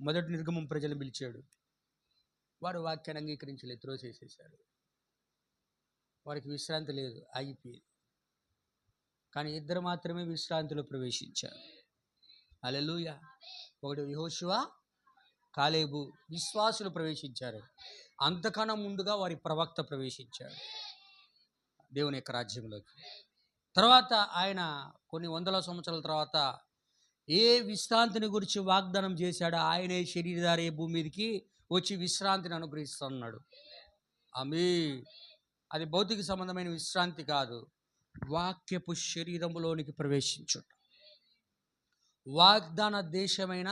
మొదటి నిర్గమం ప్రజలను పిలిచాడు. వారు వాక్యాన్ని అంగీకరించలేదు, త్రోసేసేసారు. వారికి విశ్రాంతి లేదు, ఆగిపోయింది. కానీ 2 మాత్రమే విశ్రాంతిలో ప్రవేశించారు. హల్లెలూయా. ఒకటి యెహోషువ, కాలేబు విశ్వాసులు ప్రవేశించారు. అంతకన్నా ముందుగా వారి ప్రవక్త ప్రవేశించాడు దేవుని యొక్క రాజ్యంలోకి. తర్వాత ఆయన కొన్ని వందల సంవత్సరాల తర్వాత ఏ విశ్రాంతిని గురించి వాగ్దానం చేశాడో ఆయనే శరీరధారి భూమి మీదకి వచ్చి విశ్రాంతిని అనుగ్రహిస్తున్నాడు. ఆమేన్. అది భౌతిక సంబంధమైన విశ్రాంతి కాదు, వాక్యపు శరీరములోనికి ప్రవేశించుట. వాగ్దాన దేశమైన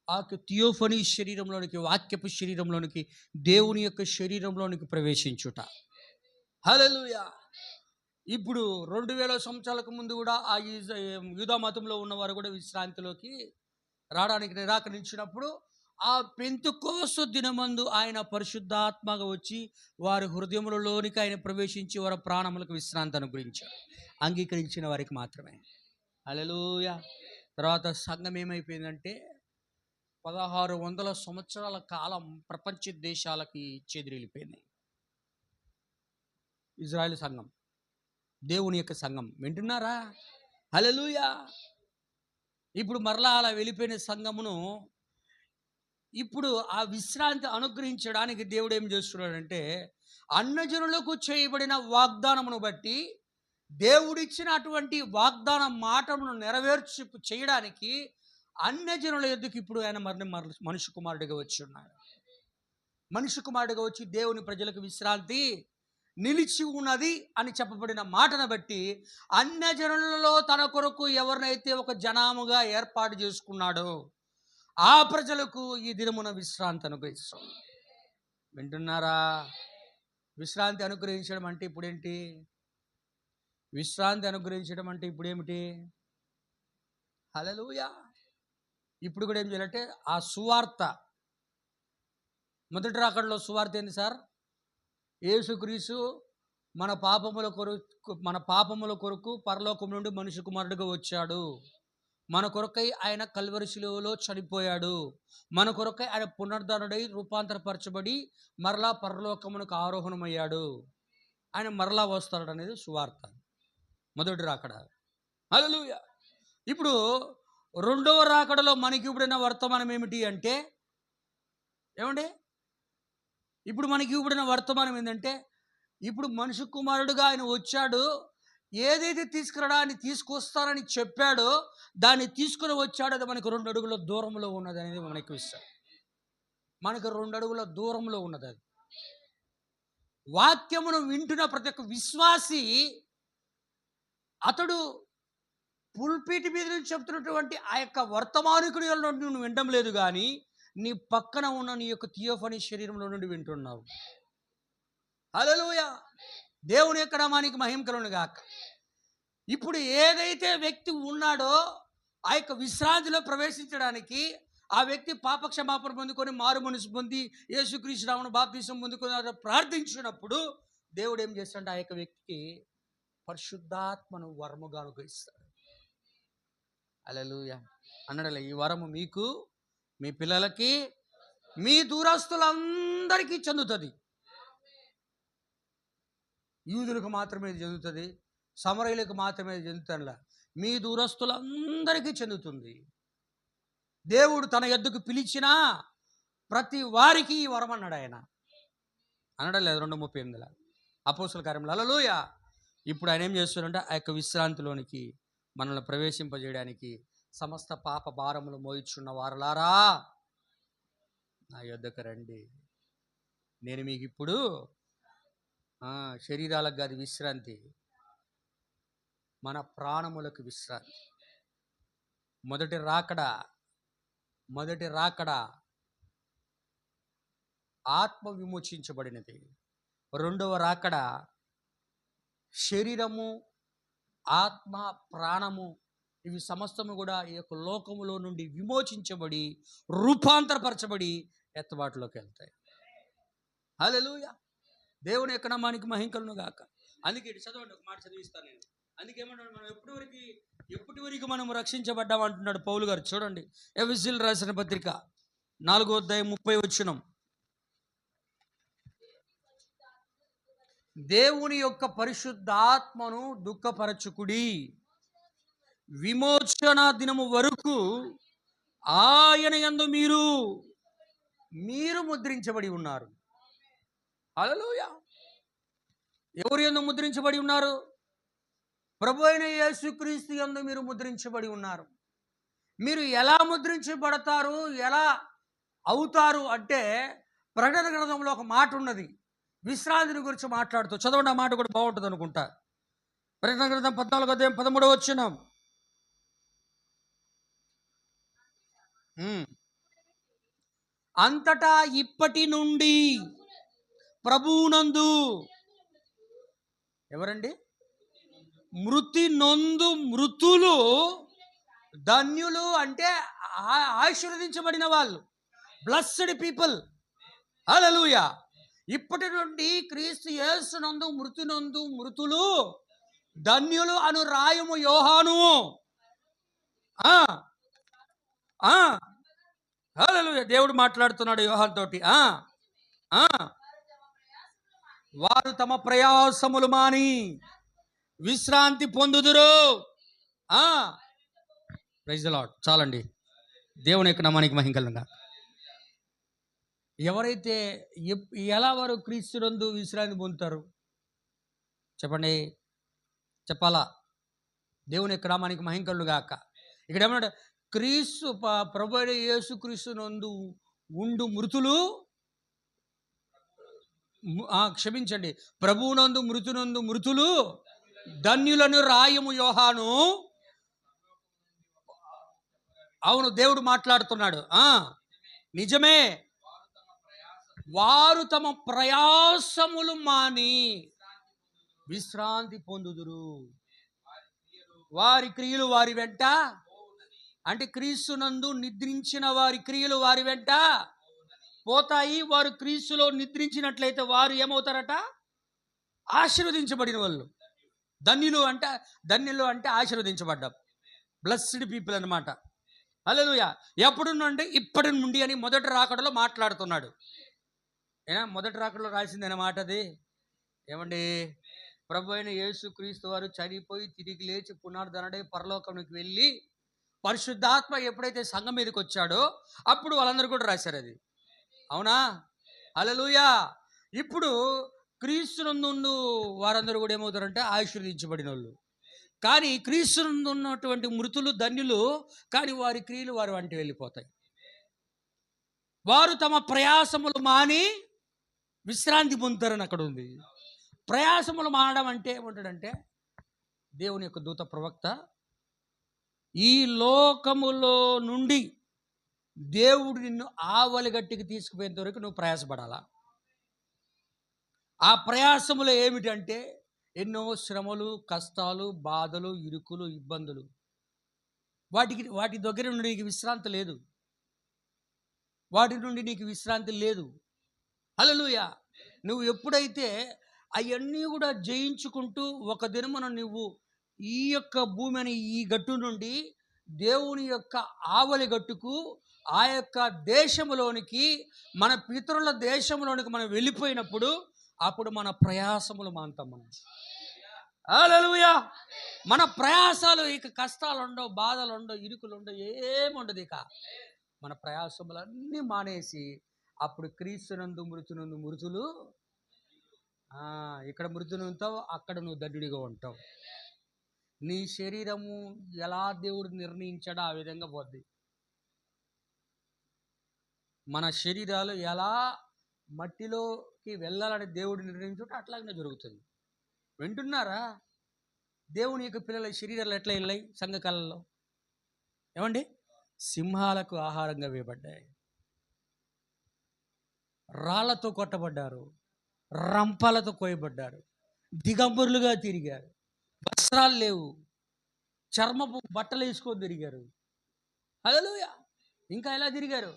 ఆ థియోఫనీ శరీరంలోనికి, వాక్యపు శరీరంలోనికి, దేవుని యొక్క శరీరంలోనికి ప్రవేశించుట. హల్లెలూయా. ఇప్పుడు 2000 సంవత్సరాలకు ముందు కూడా ఆ యూదా మతంలో ఉన్నవారు కూడా విశ్రాంతిలోకి రావడానికి నిరాకరించినప్పుడు ఆ పెంతెకోస్తు దినమందు ఆయన పరిశుద్ధాత్మగా వచ్చి వారి హృదయములలోనికి ఆయన ప్రవేశించి వారి ప్రాణములకు విశ్రాంతి అనుగ్రహించాడు. అంగీకరించిన వారికి మాత్రమే. హల్లెలూయా. తర్వాత సంఘం ఏమైపోయిందంటే 1600 సంవత్సరాల కాలం ప్రపంచ దేశాలకి చెదిరిల్లిపోయింది. ఇజ్రాయెల్ సంఘం, దేవుని యొక్క సంఘం. వింటున్నారా? హల్లెలూయా. ఇప్పుడు మరలా అలా వెళ్ళిపోయిన సంఘమును ఇప్పుడు ఆ విశ్రాంతి అనుగ్రహించడానికి దేవుడు ఏం చేస్తున్నాడంటే, అన్యజనులకు చేయబడిన వాగ్దానమును బట్టి దేవుడిచ్చినటువంటి వాగ్దాన మాటను నెరవేర్చి చేయడానికి అన్యజనుల యొద్దకు ఇప్పుడు ఆయన మనిషి కుమారుడిగా వచ్చి ఉన్నాడు. మనిషి కుమారుడిగా వచ్చి దేవుని ప్రజలకు విశ్రాంతి నిలిచి ఉన్నది అని చెప్పబడిన మాటను బట్టి అన్యజనులలో తన కొరకు ఎవరినైతే ఒక జనాముగా ఏర్పాటు చేసుకున్నాడో ఆ ప్రజలకు ఈ దినమున విశ్రాంతి అనుగ్రహిస్తాం. వింటున్నారా? విశ్రాంతి అనుగ్రహించడం అంటే ఇప్పుడేంటి? విశ్రాంతి అనుగ్రహించడం అంటే ఇప్పుడేమిటి? హల్లెలూయా. ఇప్పుడు కూడా ఏం చేయాలంటే ఆ సువార్త, మొదటి రాకడలో సువార్త ఏంది సార్? యేసుక్రీస్తు మన పాపముల కొరకు పరలోకం నుండి మనిషి కుమారుడిగా వచ్చాడు. మన కొరకై ఆయన కల్వరి శిలువలో చనిపోయాడు. మన కొరకై ఆయన పునరుద్ధరణుడై రూపాంతరపరచబడి మరలా పరలోకమునకు ఆరోహణమయ్యాడు. ఆయన మరలా వస్తాడు అనేది సువార్త, మొదటి రాకడ. హల్లెలూయా. ఇప్పుడు రెండవ రాకడలో మనకి ఇప్పుడైన వర్తమానం ఏమిటి అంటే, ఏమండి? ఇప్పుడు మనకి ఇప్పుడైన వర్తమానం ఏంటంటే, ఇప్పుడు మనిషి కుమారుడుగా ఆయన వచ్చాడు. ఏదైతే తీసుకొస్తానని చెప్పాడో దాన్ని తీసుకుని వచ్చాడు. అది మనకు 2 అడుగుల దూరంలో ఉన్నది అనేది మనకి విషయం. మనకు 2 అడుగుల దూరంలో ఉన్నది. అది వాక్యమును వింటున్న ప్రతి ఒక్క విశ్వాసి అతడు పుల్పీటి మీద నుంచి చెప్తున్నటువంటి ఆ యొక్క వర్తమానికుడి నుండి నువ్వు వినడం లేదు, కానీ నీ పక్కన ఉన్న నీ యొక్క థియోఫనీ శరీరంలో నుండి వింటున్నావు. హల్లెలూయా. దేవుని యొక్క నామానికి మహిమ కలుగును గాక. ఇప్పుడు ఏదైతే వ్యక్తి ఉన్నాడో ఆ యొక్క విశ్రాంతిలో ప్రవేశించడానికి ఆ వ్యక్తి పాపక్షమాపణ పొందుకొని మారు మనసు పొంది యేసుక్రీస్తు నామమున బాప్తిసం పొందుకొని ప్రార్థించినప్పుడు దేవుడు ఏం చేస్తాడంటే ఆ యొక్క వ్యక్తికి పరిశుద్ధాత్మను వరముగా అనుగ్రహిస్తాడు. హల్లెలూయా. అన్నాడు, ఈ వరము మీకు, మీ పిల్లలకి, మీ దూరస్తులందరికీ చెందుతుంది. యూదులకు మాత్రమే చెందుతుంది, సమరయులకు మాత్రమే చెందుతుందిలా, మీ దూరస్తులందరికీ చెందుతుంది. దేవుడు తన యొద్దకు పిలిచిన ప్రతి వారికి ఈ వరం అన్నాడు. ఆయన అనడలేదు 2:38 అపోస్తల కార్యములు. హల్లెలూయా. ఇప్పుడు ఆయన ఏం చేస్తున్నాడంటే ఆ యొక్క విశ్రాంతిలోనికి మనల్ని ప్రవేశింపజేయడానికి, సమస్త పాప భారములు మోయిచున్న వారలారా నా యొద్దకు రండి, నేను మీకు ఇప్పుడు శరీరాలకు కాదు విశ్రాంతి, మన ప్రాణములకు విశ్రాంతి. మొదటి రాకడ ఆత్మ విమోచించబడినది. రెండవ రాకడ శరీరము, ఆత్మ, ప్రాణము ఇవి సమస్తము కూడా ఈ యొక్క లోకములో నుండి విమోచించబడి రూపాంతరపరచబడి ఎత్తబాటులోకి వెళ్తాయి. హల్లెలూయా. దేవుని యొక్క నామానికి మహిమ కలుగును గాక. అందుకే చదవండి, ఒక మాట చదివిస్తాను నేను. అందుకే ఏమంటాడు, మనం ఎప్పటి వరకు మనం రక్షించబడ్డాం అంటున్నాడు పౌలు గారు. చూడండి, ఎఫెసీయులకు రాసిన పత్రిక 4:30 దేవుని యొక్క పరిశుద్ధాత్మను దుఃఖపరచుకుడి, విమోచన దినము వరకు ఆయన యందు మీరు ముద్రించబడి ఉన్నారు. హల్లెలూయా. ఎవరు యందు ముద్రించబడి ఉన్నారు? ప్రభు అయిన యేసుక్రీస్తు యందు మీరు ముద్రించబడి ఉన్నారు. మీరు ఎలా ముద్రించబడతారు, ఎలా అవుతారు అంటే, ప్రకటన గ్రంథంలో ఒక మాట ఉన్నది, విశ్రాంతిని గురించి మాట్లాడుతూ. చదవండి, ఆ మాట కూడా బాగుంటుంది అనుకుంటా. ప్రకటన గ్రంథం 14:13 అంతటా ఇప్పటి నుండి ప్రభువునందు ఎవరండి? మృతి నొందు మృతులు ధన్యులు, అంటే ఆశీర్వదించబడిన వాళ్ళు. Blessed people. హల్లెలూయా. ఇప్పటి నుండి క్రీస్తు యేసునందు మృతులు ధన్యులు అను రాయము యోహాను. హల్లెలూయా. దేవుడు మాట్లాడుతున్నాడు యోహాను తోటి. వారు తమ ప్రయాసములు మాని విశ్రాంతి పొందుదురు. Praise the Lord. చాలండి. దేవుని యొక్క నామానికి మహిమ కలుగును గాక. ఎవరైతే ఎలా వారు క్రీస్తునందు విశ్రాంతి పొందుతారు చెప్పండి, చెప్పాలా? దేవుని యొక్క నామానికి మహిమ కలుగును గాక. ఇక్కడ ఏమన్నాడు? క్రీస్తు ప్రభు అయిన యేసు క్రీస్తునందు ఉండు మృతులు, క్షమించండి, ప్రభువునందు మృతులు ధన్యులను రాయము యోహాను. అవును, దేవుడు మాట్లాడుతున్నాడు. నిజమే. వారు తమ ప్రయాసములు మాని విశ్రాంతి పొందుదురు. వారి క్రియలు వారి వెంట, అంటే క్రీస్తునందు నిద్రించిన వారి క్రియలు వారి వెంట పోతాయి. వారు క్రీస్తులో నిద్రించినట్లయితే వారు ఏమవుతారట? ఆశీర్వదించబడిన వాళ్ళు. ధన్యులు అంటే ఆశీర్వదించబడ్డాం, బ్లెస్డ్ పీపుల్ అన్నమాట. హల్లెలూయా. ఎప్పుడు నుండి? ఇప్పటి నుండి అని మొదటి రాకడలో మాట్లాడుతున్నాడు. మొదటి రాకడలో రాసింది అన్నమాట అది. ఏమండి? ప్రభు అయిన యేసు క్రీస్తు వారు చనిపోయి తిరిగి లేచి పునరుద్ధరణై పరలోకానికి వెళ్ళి పరిశుద్ధాత్మ ఎప్పుడైతే సంఘం మీదకి వచ్చాడో అప్పుడు వాళ్ళందరూ కూడా రాశారు అది. అవునా? హల్లెలూయా. ఇప్పుడు క్రీస్తునందు వారందరూ కూడా ఏమవుతారంటే ఆశీర్వదించబడిన వాళ్ళు. కానీ క్రీస్తునందు ఉన్నటువంటి మృతులు ధన్యులు, కానీ వారి క్రియలు వారి వంటి వెళ్ళిపోతాయి. వారు తమ ప్రయాసములు మాని విశ్రాంతి పొందుతారని అక్కడ ఉంది. ప్రయాసములు మానడం అంటే ఏమంటాడంటే, దేవుని యొక్క దూత ప్రవక్త ఈ లోకములో నుండి దేవుడు నిన్ను ఆవలి గట్టికి తీసుకుపోయేంత వరకు నువ్వు ప్రయాసపడాలా. ఆ ప్రయాసములు ఏమిటంటే ఎన్నో శ్రమలు, కష్టాలు, బాధలు, ఇరుకులు, ఇబ్బందులు. వాటి దగ్గర నుండి నీకు విశ్రాంతి లేదు. వాటి నుండి నీకు విశ్రాంతి లేదు. హల్లెలూయా. నువ్వు ఎప్పుడైతే అవన్నీ కూడా జయించుకుంటూ ఒక దినమున నువ్వు ఈ యొక్క భూమి అని ఈ గట్టు నుండి దేవుని యొక్క ఆవలి గట్టుకు, ఆ యొక్క దేశములోనికి, మన పితరుల దేశంలోనికి మనం వెళ్ళిపోయినప్పుడు అప్పుడు మన ప్రయాసములు మాంతాం మనం. హల్లెలూయా. మన ప్రయాసాలు ఇక కష్టాలు ఉండవు, బాధలు ఉండవు, ఇరుకులు ఉండవు, ఏముండదు. ఇక మన ప్రయాసములన్నీ మానేసి అప్పుడు క్రీస్తునందు మృతులు. ఇక్కడ మృతులు ఉంటావు, అక్కడ నువ్వు ధన్యుడిగా ఉంటావు. నీ శరీరము ఎలా దేవుడు నిర్ణయించాడో ఆ విధంగా పోద్ది. మన శరీరాలు ఎలా మట్టిలోకి వెళ్ళాలని దేవుడు నిర్ణయించుంటే అట్లాగనే జరుగుతుంది. వింటున్నారా? దేవుని యొక్క పిల్లల శరీరాలు ఎట్లా వెళ్ళాయి సంఘకాలంలో? ఏమండి? సింహాలకు ఆహారంగా వేయబడ్డాయి, రాళ్లతో కొట్టబడ్డారు, రంపాలతో కోయబడ్డారు, దిగంబరులుగా తిరిగారు, వస్త్రాలు లేవు, చర్మపు బట్టలు వేసుకొని తిరిగారు. హల్లెలూయా. ఇంకా ఎలా తిరిగారు?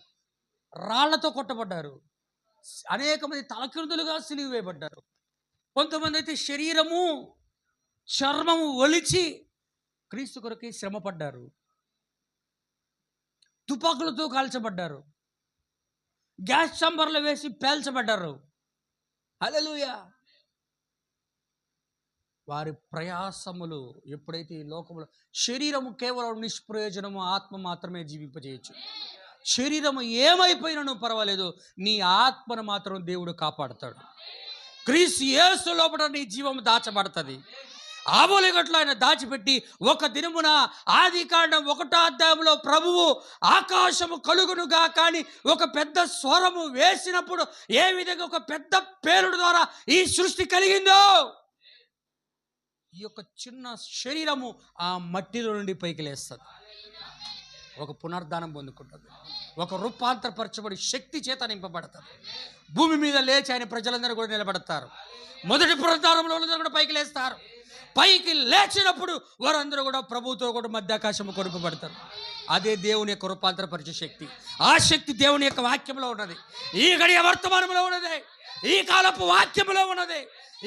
రాళ్లతో కొట్టబడ్డారు. అనేక మంది తలకిందులుగా సిలువ వేయబడ్డారు. కొంతమంది అయితే శరీరము చర్మము ఒలిచి క్రీస్తు కొరకి శ్రమ పడ్డారు. తుపాకులతో కాల్చబడ్డారు, గ్యాస్ ఛాంబర్లు వేసి పేల్చబడ్డారు. హల్లెలూయా. వారి ప్రయాసములు ఎప్పుడైతే ఈ లోకములో, శరీరము కేవలం నిష్ప్రయోజనము, ఆత్మ మాత్రమే జీవింపజేయచ్చు. శరీరము ఏమైపోయినా పర్వాలేదు, నీ ఆత్మను మాత్రం దేవుడు కాపాడుతాడు. క్రీస్తు యేసు లోపల నీ జీవం దాచబడుతుంది. ఆవలిగట్లో ఆయన దాచిపెట్టి ఒక దినమున ఆదికాండం 1వ అధ్యాయంలో ప్రభువు ఆకాశము కలుగునుగా కానీ ఒక పెద్ద స్వరము వేసినప్పుడు ఏ విధంగా ఒక పెద్ద పేలుడు ద్వారా ఈ సృష్టి కలిగిందో, ఈ యొక్క చిన్న శరీరము ఆ మట్టిలో నుండి పైకి లేస్తుంది, ఒక పునర్ధానం పొందుకుంటుంది, ఒక రూపాంతరపరచబడి శక్తి చేత నింపబడతారు. భూమి మీద లేచి ఆయన ప్రజలందరూ కూడా నిలబడతారు. మొదటి పునరుద్ధానంలో కూడా పైకి లేస్తారు. పైకి లేచినప్పుడు వారందరూ కూడా ప్రభుతో కూడా మధ్యాకాశము కొనుపబడతారు. అదే దేవుని యొక్క రూపాంతరపరిచే శక్తి. ఆ శక్తి దేవుని యొక్క వాక్యంలో ఉన్నది. ఈ గడియ వర్తమానంలో ఉన్నది. ఈ కాలపు వాక్యములో ఉన్నది.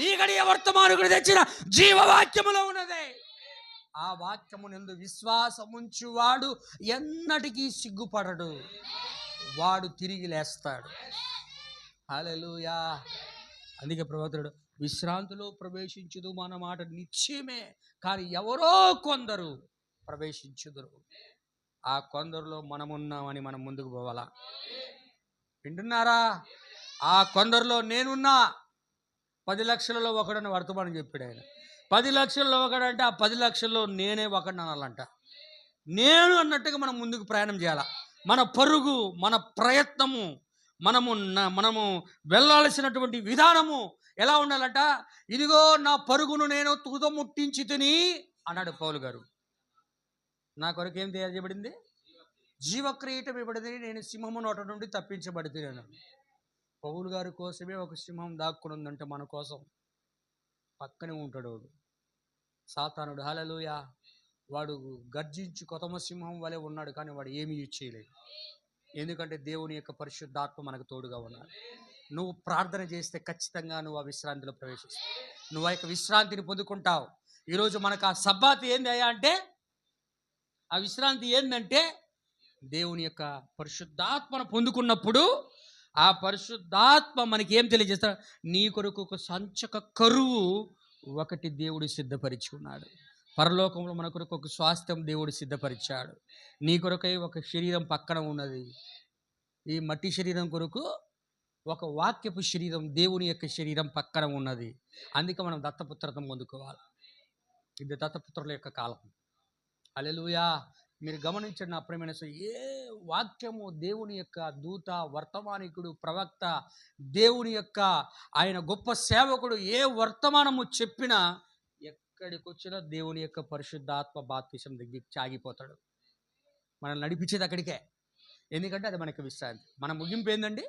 ఈ గడియ వర్తమానుడు తెచ్చిన జీవవాక్యములో ఉన్నది. ఆ వాక్యమునందు విశ్వాసముంచువాడు ఎన్నటికీ సిగ్గుపడడు, వాడు తిరిగి లేస్తాడు. హల్లెలూయా. అందుకే ప్రవక్తుడు విశ్రాంతిలో ప్రవేశించుదు మన మాట నిశ్చయమే, కానీ ఎవరో కొందరు ప్రవేశించుదురు. ఆ కొందరులో మనమున్నామని మనం ముందుకు పోవాలా? వింటున్నారా? ఆ కొందరులో నేనున్నా. 10 లక్షలలో ఒకడని వర్తమానం చెప్పాడు ఆయన. 10 లక్షల్లో ఒకడంటే ఆ 10 లక్షల్లో నేనే ఒకడిని అనాలంట. నేను అన్నట్టుగా మనం ముందుకు ప్రయాణం చేయాలి. మన పరుగు, మన ప్రయత్నము, మనము వెళ్ళాల్సినటువంటి విధానము ఎలా ఉండాలంట? ఇదిగో నా పరుగును నేను తుదముట్టించి తిని అన్నాడు పౌలు గారు. నా కొరకు ఏం తయారు చేయబడింది? జీవక్రీటం ఇవ్వబడింది. నేను సింహము నోట నుండి తప్పించబడుతున్నాను. పౌలు గారి కోసమే ఒక సింహం దాక్కుని ఉందంటే మన కోసం పక్కనే ఉంటాడు వాడు, సాతానుడు. హల్లెలూయా. వాడు గర్జించి కొతమ సింహం వలె ఉన్నాడు, కానీ వాడు ఏమీ చేయలేదు. ఎందుకంటే దేవుని యొక్క పరిశుద్ధాత్మ మనకు తోడుగా ఉన్నాడు. నువ్వు ప్రార్థన చేస్తే ఖచ్చితంగా నువ్వు ఆ విశ్రాంతిలో ప్రవేశిస్తావు. నువ్వు ఆ యొక్క విశ్రాంతిని పొందుకుంటావు. ఈరోజు మనకు ఆ సబ్బాత్ ఏంది అయ్యా అంటే, ఆ విశ్రాంతి ఏంటంటే దేవుని యొక్క పరిశుద్ధాత్మను పొందుకున్నప్పుడు ఆ పరిశుద్ధాత్మ మనకి ఏం తెలియజేస్తాడు? నీ కొరకు ఒక సంచక కరువు ఒకటి దేవుడు సిద్ధపరిచి ఉన్నాడు. పరలోకంలో మన కొరకు ఒక స్వాస్థ్యం దేవుడు సిద్ధపరిచాడు. నీ కొరకై ఒక శరీరం పక్కన ఉన్నది. ఈ మట్టి శరీరం కొరకు ఒక వాక్యపు శరీరం, దేవుని యొక్క శరీరం పక్కన ఉన్నది. అందుకే మనం దత్తపుత్రత్వం పొందుకోవాలి. ఇది దత్తపుత్రుల యొక్క కాలం. హల్లెలూయా. మీరు గమనించండి నా ప్రియమైన, ఏ వాక్యము దేవుని యొక్క దూత, వర్తమానికుడు, ప్రవక్త, దేవుని యొక్క ఆయన గొప్ప సేవకుడు ఏ వర్తమానము చెప్పినా ఎక్కడికి వచ్చినా దేవుని యొక్క పరిశుద్ధాత్మ బాప్తిసం దగ్గరికి ఆగిపోతాడు. మనల్ని నడిపించేది అక్కడికే. ఎందుకంటే అది మనకి విశ్రాంతి. మన ముగింపు ఏందండి?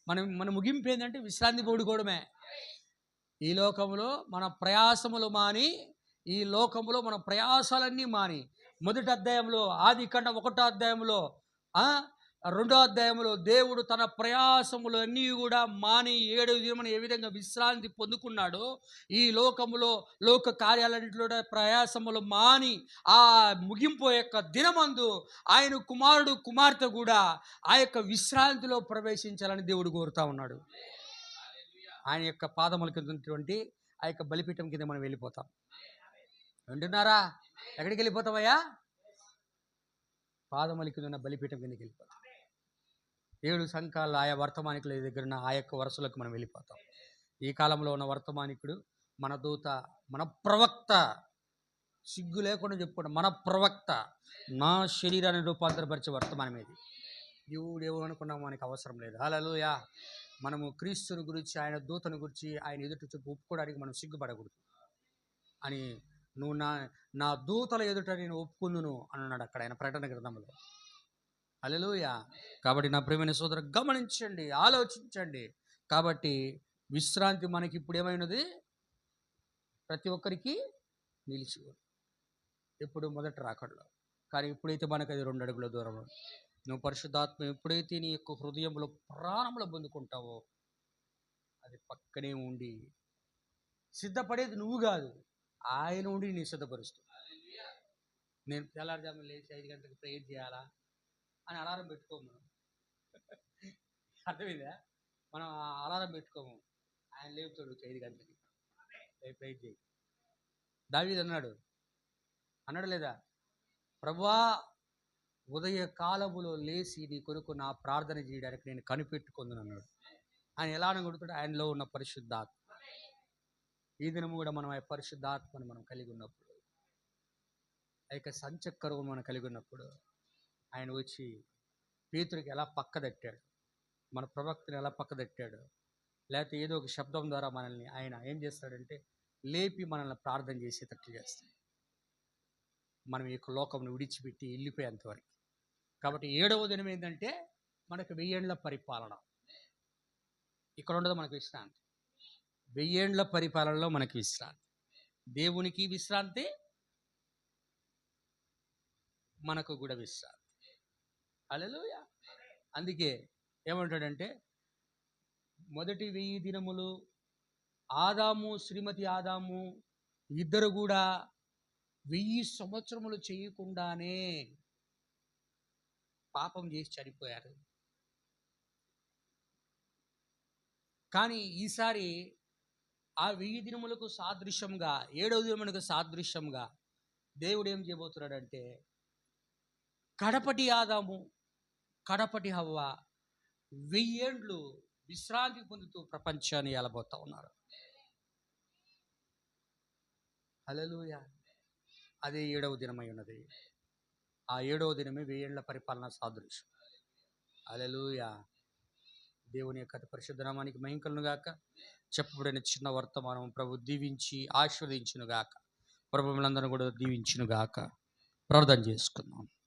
మన ముగింపు ఏంటంటే విశ్రాంతి పొడుకోవడమే. ఈ లోకంలో మన ప్రయాసములు మాని, ఈ లోకంలో మన ప్రయాసాలన్నీ మాని, మొదటి అధ్యాయంలో ఆదికాండం 1వ అధ్యాయంలో 2వ అధ్యాయంలో దేవుడు తన ప్రయాసములు అన్నీ కూడా మాని 7వ దినమున ఏ విధంగా విశ్రాంతి పొందుకున్నాడో, ఈ లోకములో లోక కార్యాలన్నింటిలో ప్రయాసములు మాని ఆ ముగింపు యొక్క దినమందు ఆయన కుమారుడు కుమార్తె కూడా ఆ యొక్క విశ్రాంతిలో ప్రవేశించాలని దేవుడు కోరుతా ఉన్నాడు. ఆయన యొక్క పాదముల కింద ఉన్నటువంటి ఆ యొక్క బలిపీఠం కింద మనం వెళ్ళిపోతాం. వింటున్నారా? ఎక్కడికి వెళ్ళిపోతామయ్యా? పాదముల కింద ఉన్న బలిపీఠం కిందకి వెళ్ళిపోతాం. 7 సంఘాలు ఆయా వర్తమానికుల దగ్గర ఉన్న ఆ యొక్క వరుసలకు మనం వెళ్ళిపోతాం. ఈ కాలంలో ఉన్న వర్తమానికుడు, మన దూత, మన ప్రవక్త, సిగ్గు లేకుండా చెప్పుకోండి, మన ప్రవక్త నా శరీరాన్ని రూపాంతరపరిచే వర్తమానం ఇది. దేవుడు ఏమనుకున్నా మనకు అవసరం లేదు. హల్లెలూయా. మనము క్రీస్తుని గురించి, ఆయన దూతను గురించి ఆయన ఎదుట చెప్పు ఒప్పుకోవడానికి మనం సిగ్గుపడకూడదు. అని నువ్వు నా దూతల ఎదుట నేను ఒప్పుకుందును అన్నాడు అక్కడ ఆయన ప్రకటన గ్రంథంలో. హల్లెలూయా. కాబట్టి నా ప్రియమైన సోదరు గమనించండి, ఆలోచించండి. కాబట్టి విశ్రాంతి మనకి ఇప్పుడు ఏమైనది? ప్రతి ఒక్కరికి నిలిచి ఎప్పుడు మొదట రాకడలో. కానీ ఇప్పుడైతే మనకు అది 2 అడుగుల దూరంలో. నువ్వు పరిశుద్ధాత్మ ఎప్పుడైతే నీ యొక్క హృదయంలో ప్రాణంలో పొందుకుంటావో అది పక్కనే ఉండి సిద్ధపడేది నువ్వు కాదు, ఆయన ఉండి నీ సిద్ధపరుస్తూ. నేను తెల్లారుజామున లేచి 5 గంటలకు ప్రేయర్ చేయాలా అని అలారం పెట్టుకోము. అర్థమైందా? మనం అలారం పెట్టుకోము. ఆయన లేపుతాడు 5 గంటలకి, ప్రేయర్ చేయి. దావీదు అన్నాడు లేదా? ప్రభువా, ఉదయ కాలములో లేచి నీ కొరకు నా ప్రార్థన చేయడానికి నేను కనిపెట్టుకుందని అన్నాడు. ఆయన ఎలా అనగొడుతాడు? ఆయనలో ఉన్న పరిశుద్ధాత్మ. ఈ దినము కూడా మనం ఆ పరిశుద్ధాత్మను మనం కలిగి ఉన్నప్పుడు, ఆ యొక్క సంచకరువు మనం కలిగి ఉన్నప్పుడు, ఆయన వచ్చి పేతురుకి ఎలా పక్కదట్టాడు, మన ప్రవక్తను ఎలా పక్కదట్టాడు, లేకపోతే ఏదో ఒక శబ్దం ద్వారా మనల్ని ఆయన ఏం చేస్తాడంటే లేపి మనల్ని ప్రార్థన చేసేటట్లు చేస్తాడు. మనం ఈ యొక్క లోకంను విడిచిపెట్టి వెళ్ళిపోయేంతవరకు. కాబట్టి 7వ దినం ఏంటంటే మనకు 1000 ఏండ్ల పరిపాలన. ఇక్కడ ఉండదు మనకు విశ్రాంతి. 1000 ఏండ్ల పరిపాలనలో మనకి విశ్రాంతి. దేవునికి విశ్రాంతి, మనకు కూడా విశ్రాంతి. హల్లెలూయా. అందుకే ఏమంటాడంటే, మొదటి 1000 దినములు ఆదాము, శ్రీమతి ఆదాము ఇద్దరు కూడా 1000 సంవత్సరములు చేయకుండానే పాపం చేసి చనిపోయారు. కానీ ఈసారి ఆ 1000 దినములకు సాదృశ్యంగా 7వ దినములకు సాదృశ్యంగా దేవుడు ఏం చేయబోతున్నాడంటే, కడపటి ఆదాము, కడపటి హవ్వ 1000 ఏండ్లు విశ్రాంతి పొందుతూ ప్రపంచాన్ని ఏలబోతా ఉన్నారు. హల్లెలూయా. అదే 7వ దినమై ఉన్నది. ఆ 7వ దినమే 1000 ఏండ్ల పరిపాలన సాదృశ్యం. హల్లెలూయా. దేవుని యొక్క అతి పరిశుద్ధ నామానికి మహిమ కలుగును గాక. చెప్పబడిన చిన్న వర్తమానం ప్రభు దీవించి ఆశీర్వదించును గాక. ప్రభు మిమ్మల్ని అందరిని కూడా దీవించును గాక. ప్రార్థన చేసుకుందాం.